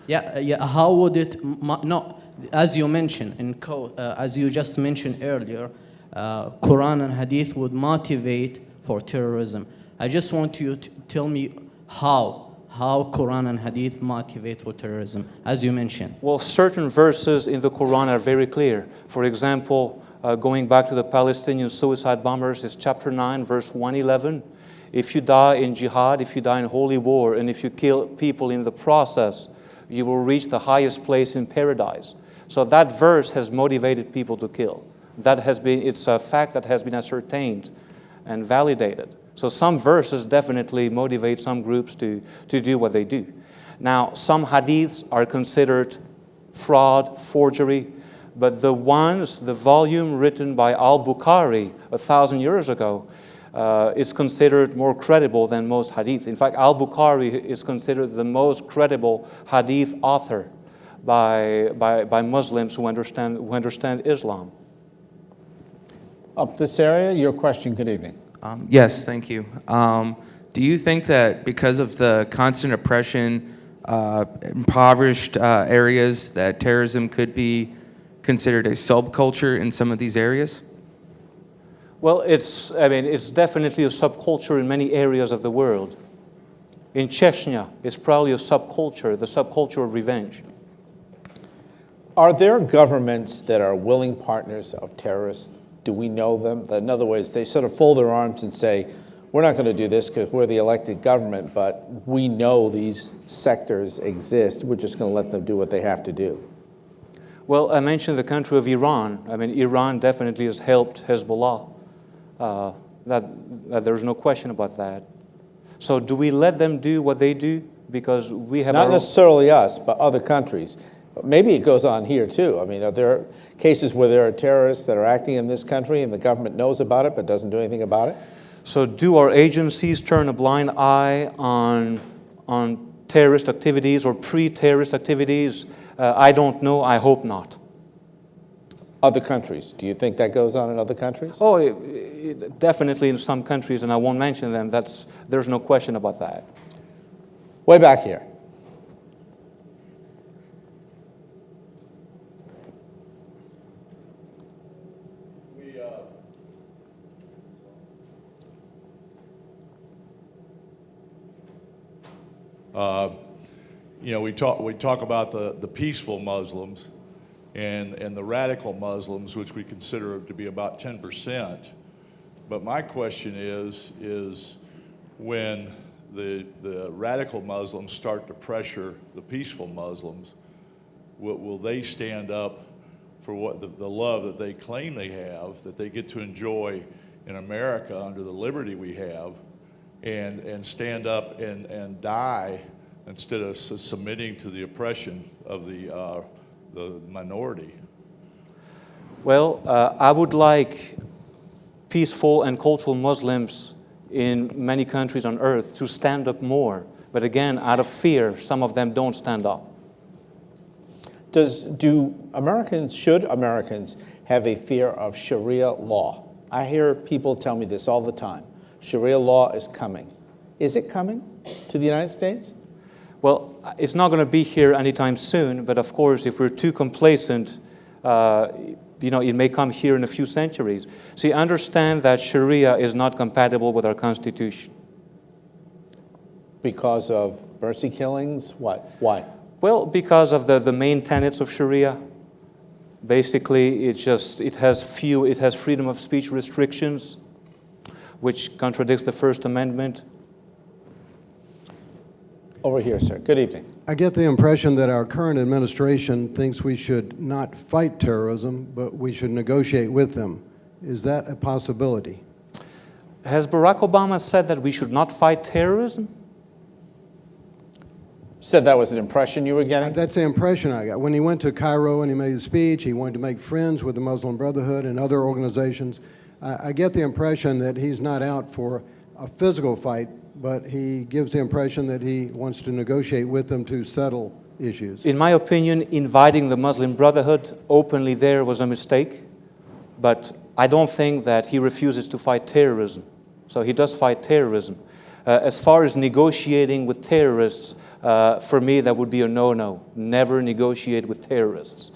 Yeah. How would it? No, as you mentioned as you just mentioned earlier, Quran and Hadith would motivate for terrorism. I just want you to tell me how Quran and Hadith motivate for terrorism, as you mentioned. Well, certain verses in the Quran are very clear. For example, going back to the Palestinian suicide bombers, is chapter 9, verse 111. If you die in jihad, if you die in holy war, and if you kill people in the process, you will reach the highest place in paradise. So that verse has motivated people to kill. It's a fact that has been ascertained and validated. So some verses definitely motivate some groups to do what they do. Now, some hadiths are considered fraud, forgery, But the volume written by al-Bukhari 1,000 years ago is considered more credible than most hadith. In fact, al-Bukhari is considered the most credible hadith author by Muslims who understand Islam. Up this area, your question, good evening. Yes, thank you. Do you think that because of the constant oppression, impoverished areas, that terrorism could be considered a subculture in some of these areas? Well, it's definitely a subculture in many areas of the world. In Chechnya, it's probably a subculture, the subculture of revenge. Are there governments that are willing partners of terrorists? Do we know them? In other words, they sort of fold their arms and say, we're not going to do this because we're the elected government, but we know these sectors exist. We're just going to let them do what they have to do. Well, I mentioned the country of Iran. Iran definitely has helped Hezbollah. There's no question about that. So do we let them do what they do? Because we have not necessarily us, but other countries. But maybe it goes on here too. Are there cases where there are terrorists that are acting in this country and the government knows about it but doesn't do anything about it? So do our agencies turn a blind eye on terrorist activities or pre-terrorist activities? I don't know. I hope not. Other countries, do you think that goes on in other countries? Oh, definitely in some countries, and I won't mention them. There's no question about that. Way back here. We talk about the peaceful Muslims and the radical Muslims, which we consider to be about 10%. But my question is when the radical Muslims start to pressure the peaceful Muslims, will they stand up for what the love that they claim they have, that they get to enjoy in America under the liberty we have, and stand up and die instead of submitting to the oppression of the minority? Well, I would like peaceful and cultural Muslims in many countries on earth to stand up more. But again, out of fear, some of them don't stand up. Should Americans have a fear of Sharia law? I hear people tell me this all the time. Sharia law is coming. Is it coming to the United States? Well, it's not going to be here anytime soon, but of course, if we're too complacent, it may come here in a few centuries. See, understand that Sharia is not compatible with our Constitution. Because of mercy killings? What? Why? Well, because of the main tenets of Sharia. Basically, it has freedom of speech restrictions, which contradicts the First Amendment. Over here, sir. Good evening. I get the impression that our current administration thinks we should not fight terrorism, but we should negotiate with them. Is that a possibility? Has Barack Obama said that we should not fight terrorism? Said that was an impression you were getting? That's the impression I got. When he went to Cairo and he made a speech, he wanted to make friends with the Muslim Brotherhood and other organizations. I get the impression that he's not out for a physical fight, but he gives the impression that he wants to negotiate with them to settle issues. In my opinion, inviting the Muslim Brotherhood openly there was a mistake, but I don't think that he refuses to fight terrorism. So he does fight terrorism. As far as negotiating with terrorists, for me, that would be a no-no. Never negotiate with terrorists.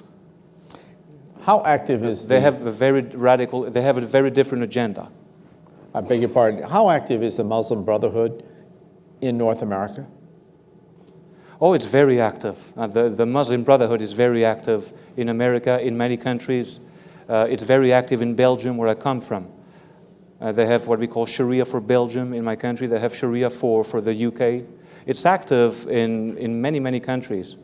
How active is They have a very different agenda. I beg your pardon. How active is the Muslim Brotherhood in North America? Oh, it's very active. The Muslim Brotherhood is very active in America, in many countries. It's very active in Belgium, where I come from. They have what we call Sharia for Belgium in my country. They have Sharia for the UK. It's active in many, many countries.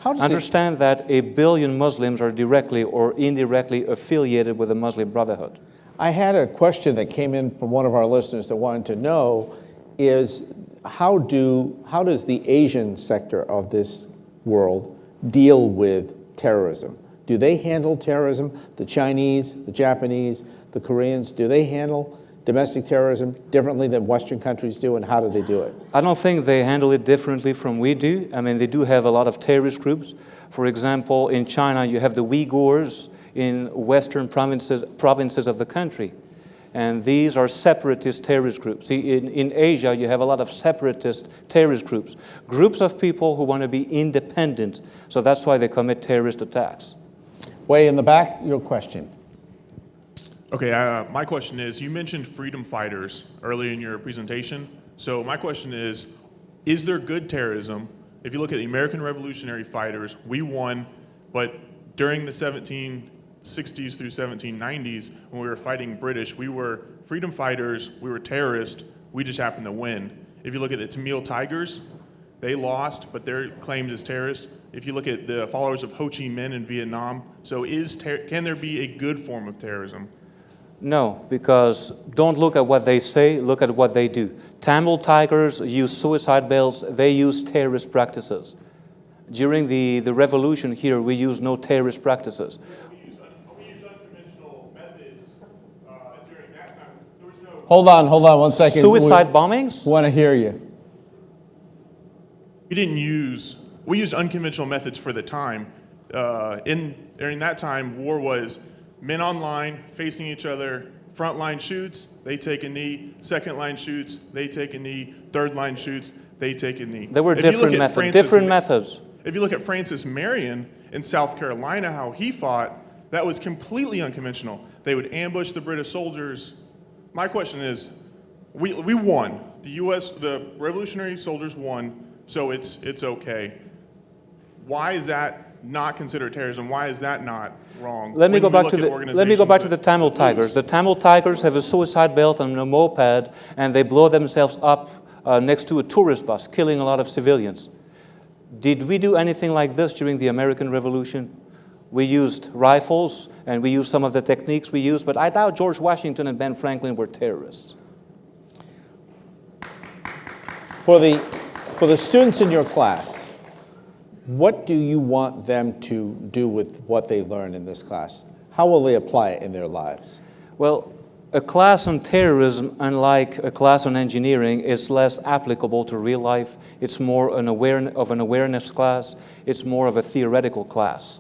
Understand that 1 billion Muslims are directly or indirectly affiliated with the Muslim Brotherhood. I had a question that came in from one of our listeners that wanted to know is how does the Asian sector of this world deal with terrorism? Do they handle terrorism? The Chinese, the Japanese, the Koreans, do they handle domestic terrorism differently than Western countries do, and how do they do it? I don't think they handle it differently from we do. I mean, they do have a lot of terrorist groups. For example, in China, you have the Uyghurs in western provinces of the country. And these are separatist terrorist groups. See, in Asia, you have a lot of separatist terrorist groups. Groups of people who want to be independent. So that's why they commit terrorist attacks. Way in the back, your question. Okay, my question is, you mentioned freedom fighters earlier in your presentation. So my question is there good terrorism? If you look at the American Revolutionary fighters, we won, but during the 1760s through 1790s, when we were fighting British, we were freedom fighters, we were terrorists, we just happened to win. If you look at the Tamil Tigers, they lost, but they're claimed as terrorists. If you look at the followers of Ho Chi Minh in Vietnam, so can there be a good form of terrorism? No, because don't look at what they say, look at what they do. Tamil Tigers use suicide belts, they use terrorist practices. During the revolution here, we use no terrorist practices. We used unconventional methods during that time. There was no... Hold on 1 second. Suicide bombings? Want to hear you. We used unconventional methods for the time. During that time, war was men on line, facing each other, front line shoots, they take a knee, second line shoots, they take a knee, third line shoots, they take a knee. There were different methods. If you look at Francis Marion in South Carolina, how he fought, that was completely unconventional. They would ambush the British soldiers. My question is, we won. The revolutionary soldiers won, so it's okay. Why is that not considered terrorism? Why is that not wrong? Let me go back to the Tamil Tigers. The Tamil Tigers have a suicide belt and a moped, and they blow themselves up next to a tourist bus, killing a lot of civilians. Did we do anything like this during the American Revolution? We used rifles, and we used some of the techniques we used, but I doubt George Washington and Ben Franklin were terrorists. For the students in your class, what do you want them to do with what they learn in this class? How will they apply it in their lives? Well, a class on terrorism, unlike a class on engineering, is less applicable to real life. It's more an awareness class. It's more of a theoretical class.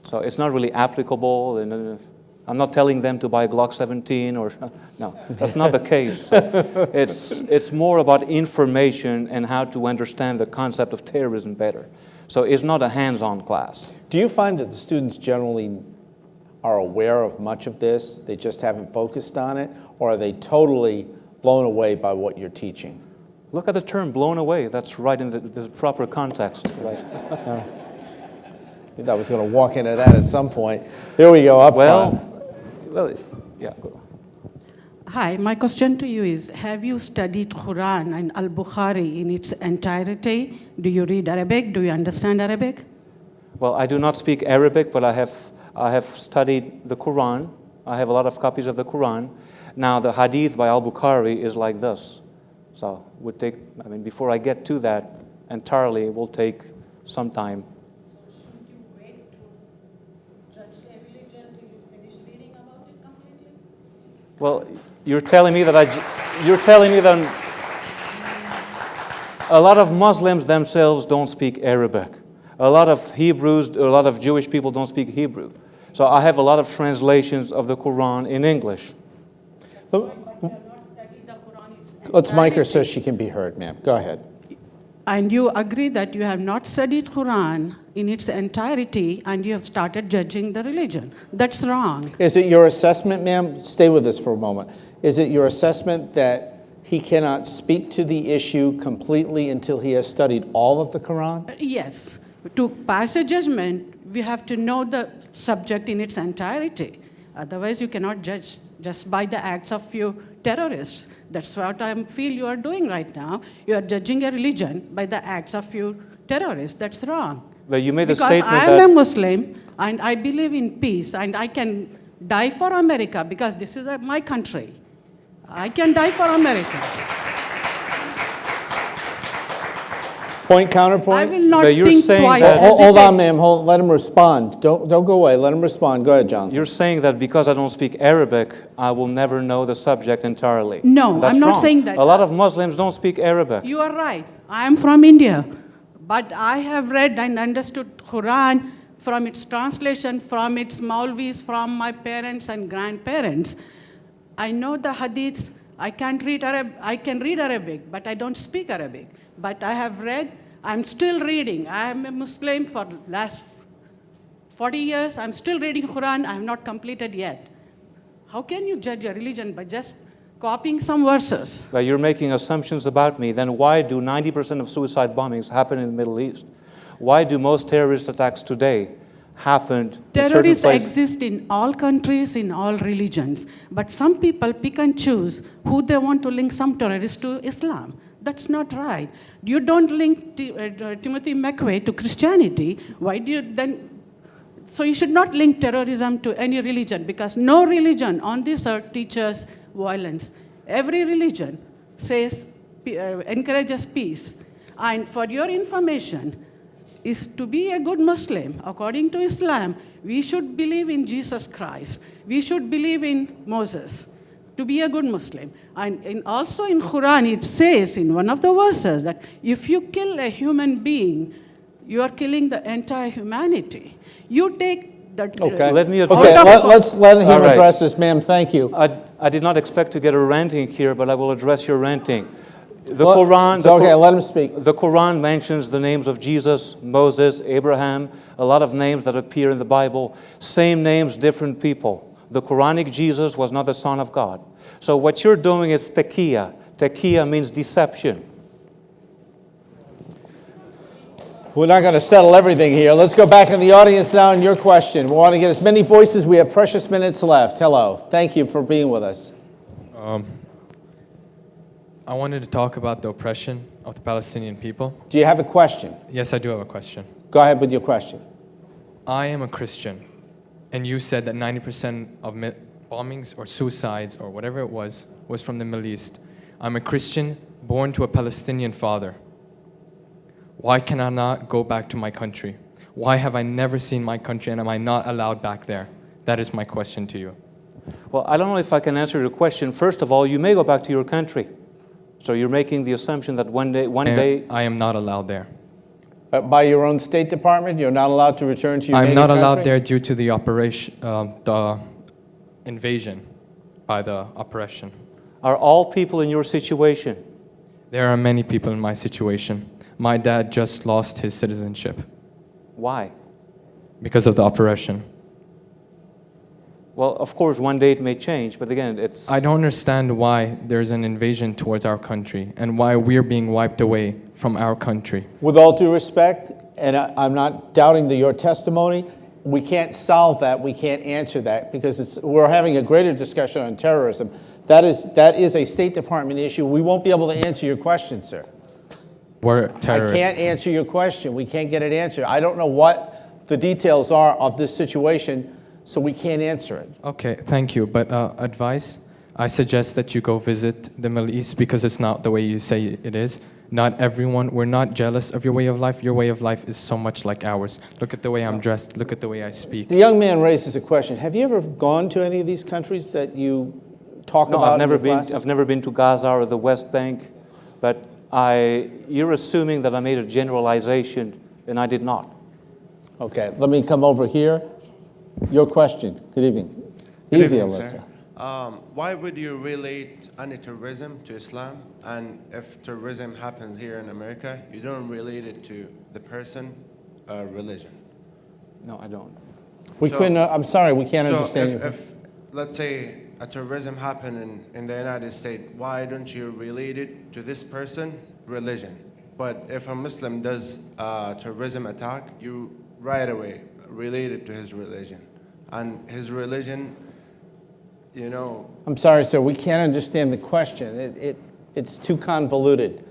So it's not really applicable. And I'm not telling them to buy Glock 17 or no, that's not the case. So it's more about information and how to understand the concept of terrorism better. So it's not a hands-on class. Do you find that the students generally are aware of much of this, they just haven't focused on it, or are they totally blown away by what you're teaching? Look at the term blown away. That's right in the proper context. Right? I thought I was going to walk into that at some point. Here we go, up front. Well, yeah, go. Hi, my question to you is, have you studied Quran and Al-Bukhari in its entirety? Do you read Arabic? Do you understand Arabic? Well, I do not speak Arabic, but I have studied the Quran. I have a lot of copies of the Quran. Now, the Hadith by Al-Bukhari is like this. So, before I get to that entirely, it will take some time. Well, you're telling me that a lot of Muslims themselves don't speak Arabic. A lot of Jewish people don't speak Hebrew. So I have a lot of translations of the Quran in English. Let's mic her so she can be heard, ma'am. Go ahead. And you agree that you have not studied Quran in its entirety and you have started judging the religion. That's wrong. Is it your assessment, ma'am? Stay with us for a moment. Is it your assessment that he cannot speak to the issue completely until he has studied all of the Quran? Yes. To pass a judgment, we have to know the subject in its entirety. Otherwise, you cannot judge just by the acts of few terrorists. That's what I feel you are doing right now. You are judging a religion by the acts of few terrorists. That's wrong. But you made the because statement I am a Muslim and I believe in peace and I can die for America because this is my country. I can die for America. Point, counterpoint? I will not But you're think saying twice. that- Hold on, ma'am. Let him respond. Don't go away. Let him respond. Go ahead, John. You're saying that because I don't speak Arabic, I will never know the subject entirely. No, That's I'm not wrong. saying that. A lot of Muslims don't speak Arabic. You are right. I am from India. But I have read and understood Quran from its translation, from its Maulvis, from my parents and grandparents. I know the hadiths. I can read Arabic, but I don't speak Arabic. But I have read, I'm still reading. I am a Muslim for last 40 years. I'm still reading Quran. I have not completed yet. How can you judge a religion by just copying some verses? But you're making assumptions about me. Then why do 90% of suicide bombings happen in the Middle East? Why do most terrorist attacks today happen in certain Terrorists places? exist in all countries, in all religions. But some people pick and choose who they want to link some terrorists to Islam. That's not right. You don't link Timothy McVeigh to Christianity. Why do you then? So you should not link terrorism to any religion, because no religion on this earth teaches violence. Every religion says, encourages peace. And for your information, is to be a good Muslim, according to Islam, we should believe in Jesus Christ. We should believe in Moses to be a good Muslim. And also in Quran, it says in one of the verses that if you kill a human being, you are killing the entire humanity. You take the... Okay. Let me Okay, address- let's let him All right. address this, ma'am. Thank you. I did not expect to get a ranting here, but I will address your ranting. The Well, Quran. it's okay, let him speak. The Quran mentions the names of Jesus, Moses, Abraham, a lot of names that appear in the Bible. Same names, different people. The Quranic Jesus was not the Son of God. So what you're doing is taqiyya. Taqiyya means deception. We're not going to settle everything here. Let's go back in the audience now and your question. We want to get as many voices. We have precious minutes left. Hello. Thank you for being with us. I wanted to talk about the oppression of the Palestinian people. Do you have a question? Yes, I do have a question. Go ahead with your question. I am a Christian, and you said that 90% of bombings or suicides or whatever it was from the Middle East. I'm a Christian born to a Palestinian father. Why can I not go back to my country? Why have I never seen my country, and am I not allowed back there? That is my question to you. Well, I don't know if I can answer your question. First of all, you may go back to your country. So you're making the assumption that one day... I am not allowed there. By your own State Department, you're not allowed to return to your native I'm not allowed country? there due to the operation, the invasion by the oppression. Are all people in your situation? There are many people in my situation. My dad just lost his citizenship. Why? Because of the oppression. Well, of course, one day it may change, but again, it's... I don't understand why there's an invasion towards our country and why we're being wiped away from our country. With all due respect, and I'm not doubting your testimony, we can't solve that, we can't answer that, because we're having a greater discussion on terrorism. That is a State Department issue. We won't be able to answer your question, sir. We're terrorists. I can't answer your question. We can't get it answered. I don't know what the details are of this situation, so we can't answer it. Okay, thank you. But advice, I suggest that you go visit the Middle East because it's not the way you say it is. Not everyone, we're not jealous of your way of life. Your way of life is so much like ours. Look at the way I'm dressed. Look at the way I speak. The young man raises a question. Have you ever gone to any of these countries that you talk No, about I've never in your been. classes? I've never been to Gaza or the West Bank, but you're assuming that I made a generalization, and I did not. Okay, let me come over here. Your question. Good evening. Good Easy, evening, Alyssa. sir. Why would you relate anti-terrorism to Islam? And if terrorism happens here in America, you don't relate it to the person, religion? No, I don't. I'm sorry, we can't so understand. if, let's say, a terrorism happened in the United States, why don't you relate it to this person, religion? But if a Muslim does a terrorism attack, you right away relate it to his religion. And his religion, you know... I'm sorry, sir, we can't understand the question. It's too convoluted.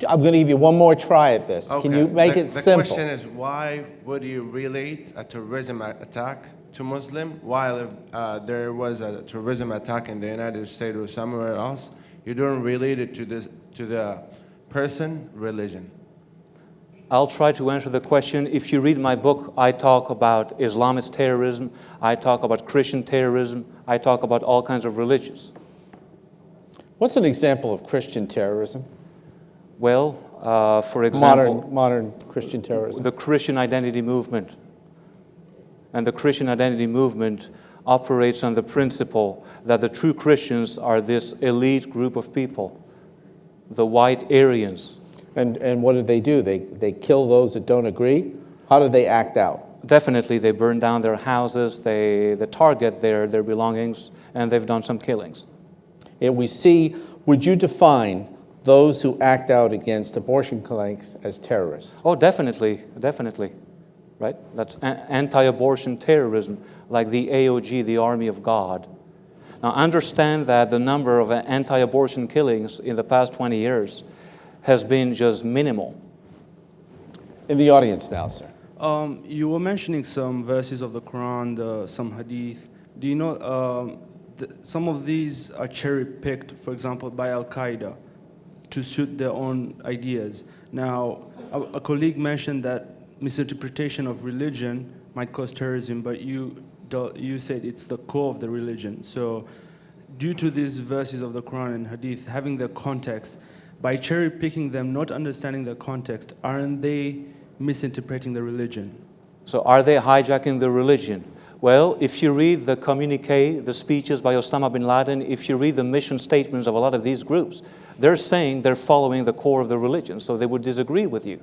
I'm going to give you one more try at this. Okay. Can you make it simple? The question is, why would you relate a terrorism attack to Muslim while if there was a terrorism attack in the United States or somewhere else? You don't relate it to the person, religion. I'll try to answer the question. If you read my book, I talk about Islamist terrorism, I talk about Christian terrorism, I talk about all kinds of religions. What's an example of Christian terrorism? Well, for example, modern Christian terrorism. the Christian identity movement. And the Christian identity movement operates on the principle that the true Christians are this elite group of people, the white Aryans. And what do? They kill those that don't agree? How do they act out? Definitely, they burn down their houses, they target their belongings, and they've done some killings. And we see, would you define those who act out against abortion clinics as terrorists? Oh, definitely, right? That's anti-abortion terrorism, like the AOG, the Army of God. Now, understand that the number of anti-abortion killings in the past 20 years has been just minimal. In the audience now, sir. You were mentioning some verses of the Quran, some hadith. Do you know some of these are cherry-picked, for example, by Al-Qaeda to suit their own ideas? Now, a colleague mentioned that misinterpretation of religion might cause terrorism, but you said it's the core of the religion. So due to these verses of the Quran and hadith having their context, by cherry-picking them, not understanding the context, aren't they misinterpreting the religion? So are they hijacking the religion? Well, if you read the communique, the speeches by Osama bin Laden, if you read the mission statements of a lot of these groups, they're saying they're following the core of the religion, so they would disagree with you.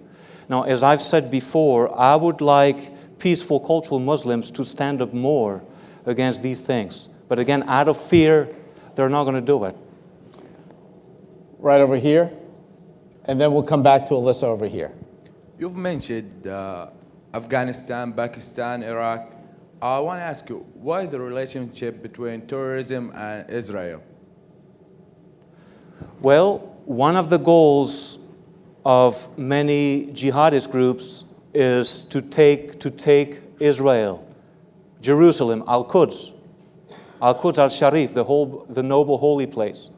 Now, as I've said before, I would like peaceful cultural Muslims to stand up more against these things. But again, out of fear, they're not going to do it. Right over here, and then we'll come back to Alyssa over here. You've mentioned Afghanistan, Pakistan, Iraq. I want to ask you, why the relationship between terrorism and Israel? Well, one of the goals of many jihadist groups is to take Israel, Jerusalem, Al-Quds al-Sharif, the noble holy place.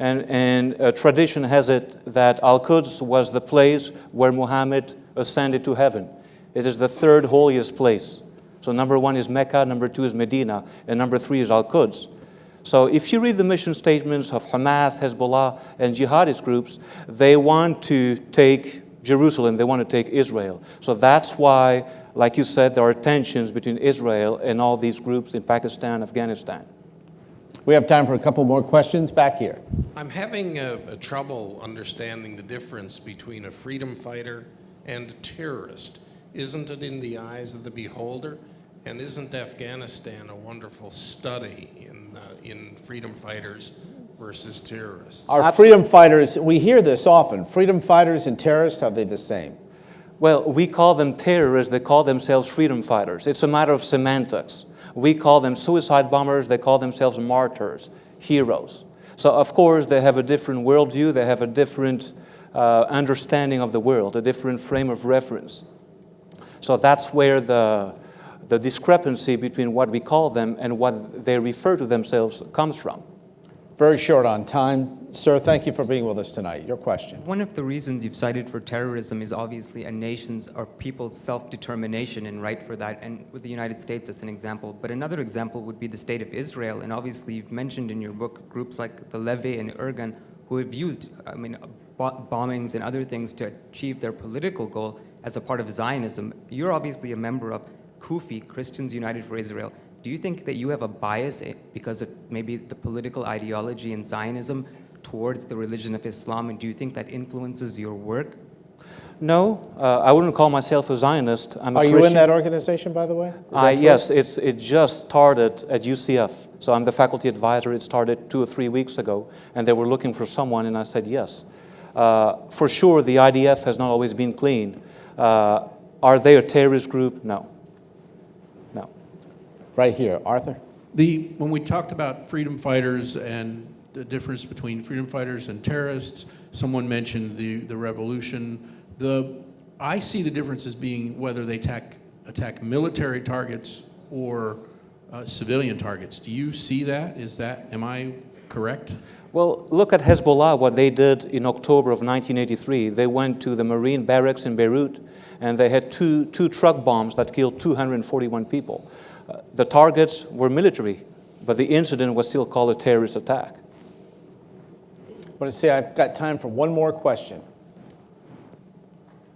And tradition has it that Al-Quds was the place where Muhammad ascended to heaven. It is the third holiest place. So number 1 is Mecca, number 2 is Medina, and number 3 is Al-Quds. So if you read the mission statements of Hamas, Hezbollah, and jihadist groups, they want to take Jerusalem, they want to take Israel. So that's why, like you said, there are tensions between Israel and all these groups in Pakistan, Afghanistan. We have time for a couple more questions back here. I'm having a trouble understanding the difference between a freedom fighter and a terrorist. Isn't it in the eyes of the beholder? And isn't Afghanistan a wonderful study in freedom fighters versus terrorists? Are freedom fighters, we hear this often, freedom fighters and terrorists, are they the same? Well, we call them terrorists, they call themselves freedom fighters. It's a matter of semantics. We call them suicide bombers, they call themselves martyrs, heroes. So of course they have a different worldview, they have a different understanding of the world, a different frame of reference. So that's where the discrepancy between what we call them and what they refer to themselves comes from. Very short on time. Sir, thank you for being with us tonight. Your question. One of the reasons you've cited for terrorism is obviously a nation's or people's self-determination and right for that, and with the United States as an example. But another example would be the state of Israel, and obviously you've mentioned in your book groups like the Levy and Irgun who have used bombings and other things to achieve their political goal as a part of Zionism. You're obviously a member of Kufi, Christians United for Israel. Do you think that you have a bias because of maybe the political ideology in Zionism towards the religion of Islam, and do you think that influences your work? No, I wouldn't call myself a Zionist. I'm a Christian. Are you in that organization, by the way? Yes, it just started at UCF. So I'm the faculty advisor. It started 2 or 3 weeks ago, and they were looking for someone, and I said yes. For sure, the IDF has not always been clean. Are they a terrorist group? No. No. Right here, Arthur. When we talked about freedom fighters and the difference between freedom fighters and terrorists, someone mentioned the revolution. I see the difference as being whether they attack military targets or civilian targets. Do you see that? Am I correct? Well, look at Hezbollah, what they did in October of 1983. They went to the Marine barracks in Beirut, and they had two truck bombs that killed 241 people. The targets were military, but the incident was still called a terrorist attack. I want to say I've got time for one more question.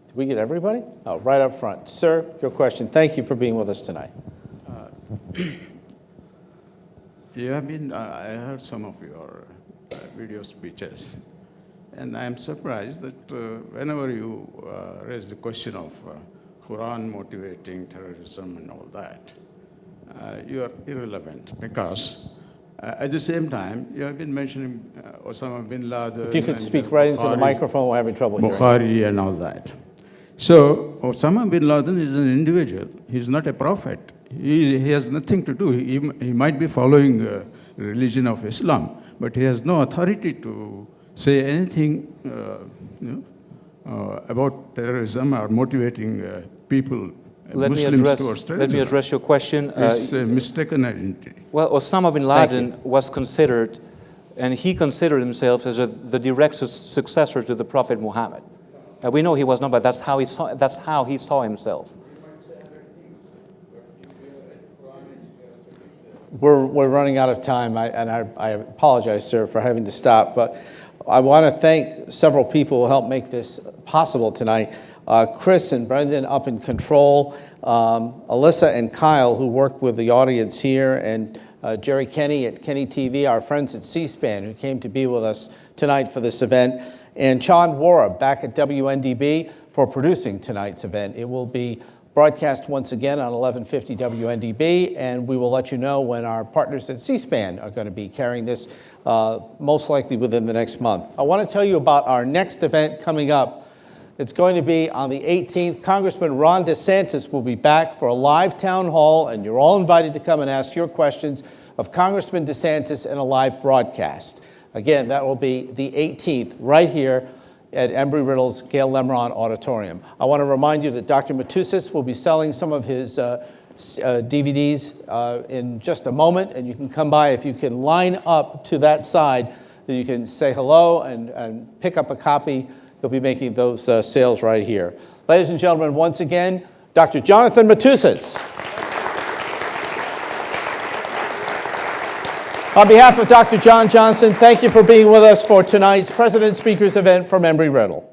Did we get everybody? Oh, right up front. Sir, your question. Thank you for being with us tonight. You have been, I heard some of your video speeches, and I'm surprised that whenever you raise the question of Quran motivating terrorism and all that, you are irrelevant because at the same time, you have been mentioning Osama bin Laden. If you could speak right into the microphone, we're having trouble hearing. Bukhari and all that. So Osama bin Laden is an individual. He's not a prophet. He has nothing to do. He might be following the religion of Islam, but he has no authority to say anything about terrorism or motivating people, Muslims towards terrorism. Let me address your question. It's a mistaken identity. Well, Osama bin Laden was considered, and he considered himself as the direct successor to the Prophet Muhammad. We know he was not, but that's how he saw himself. We're running out of time, and I apologize, sir, for having to stop, but I want to thank several people who helped make this possible tonight. Chris and Brendan up in control, Alyssa and Kyle, who work with the audience here, and Jerry Kenny at Kenny TV, our friends at C-SPAN, who came to be with us tonight for this event, and Chand Wara back at WNDB for producing tonight's event. It will be broadcast once again on 1150 WNDB, and we will let you know when our partners at C-SPAN are going to be carrying this, most likely within the next month. I want to tell you about our next event coming up. It's going to be on the 18th. Congressman Ron DeSantis will be back for a live town hall, and you're all invited to come and ask your questions of Congressman DeSantis in a live broadcast. Again, that will be the 18th right here at Embry-Riddle's Gail Lemron Auditorium. I want to remind you that Dr. Matusitz will be selling some of his DVDs in just a moment, and you can come by. If you can line up to that side, then you can say hello and pick up a copy. He'll be making those sales right here. Ladies and gentlemen, once again, Dr. Jonathan Matusitz. On behalf of Dr. John Johnson, thank you for being with us for tonight's President Speakers event from Embry-Riddle.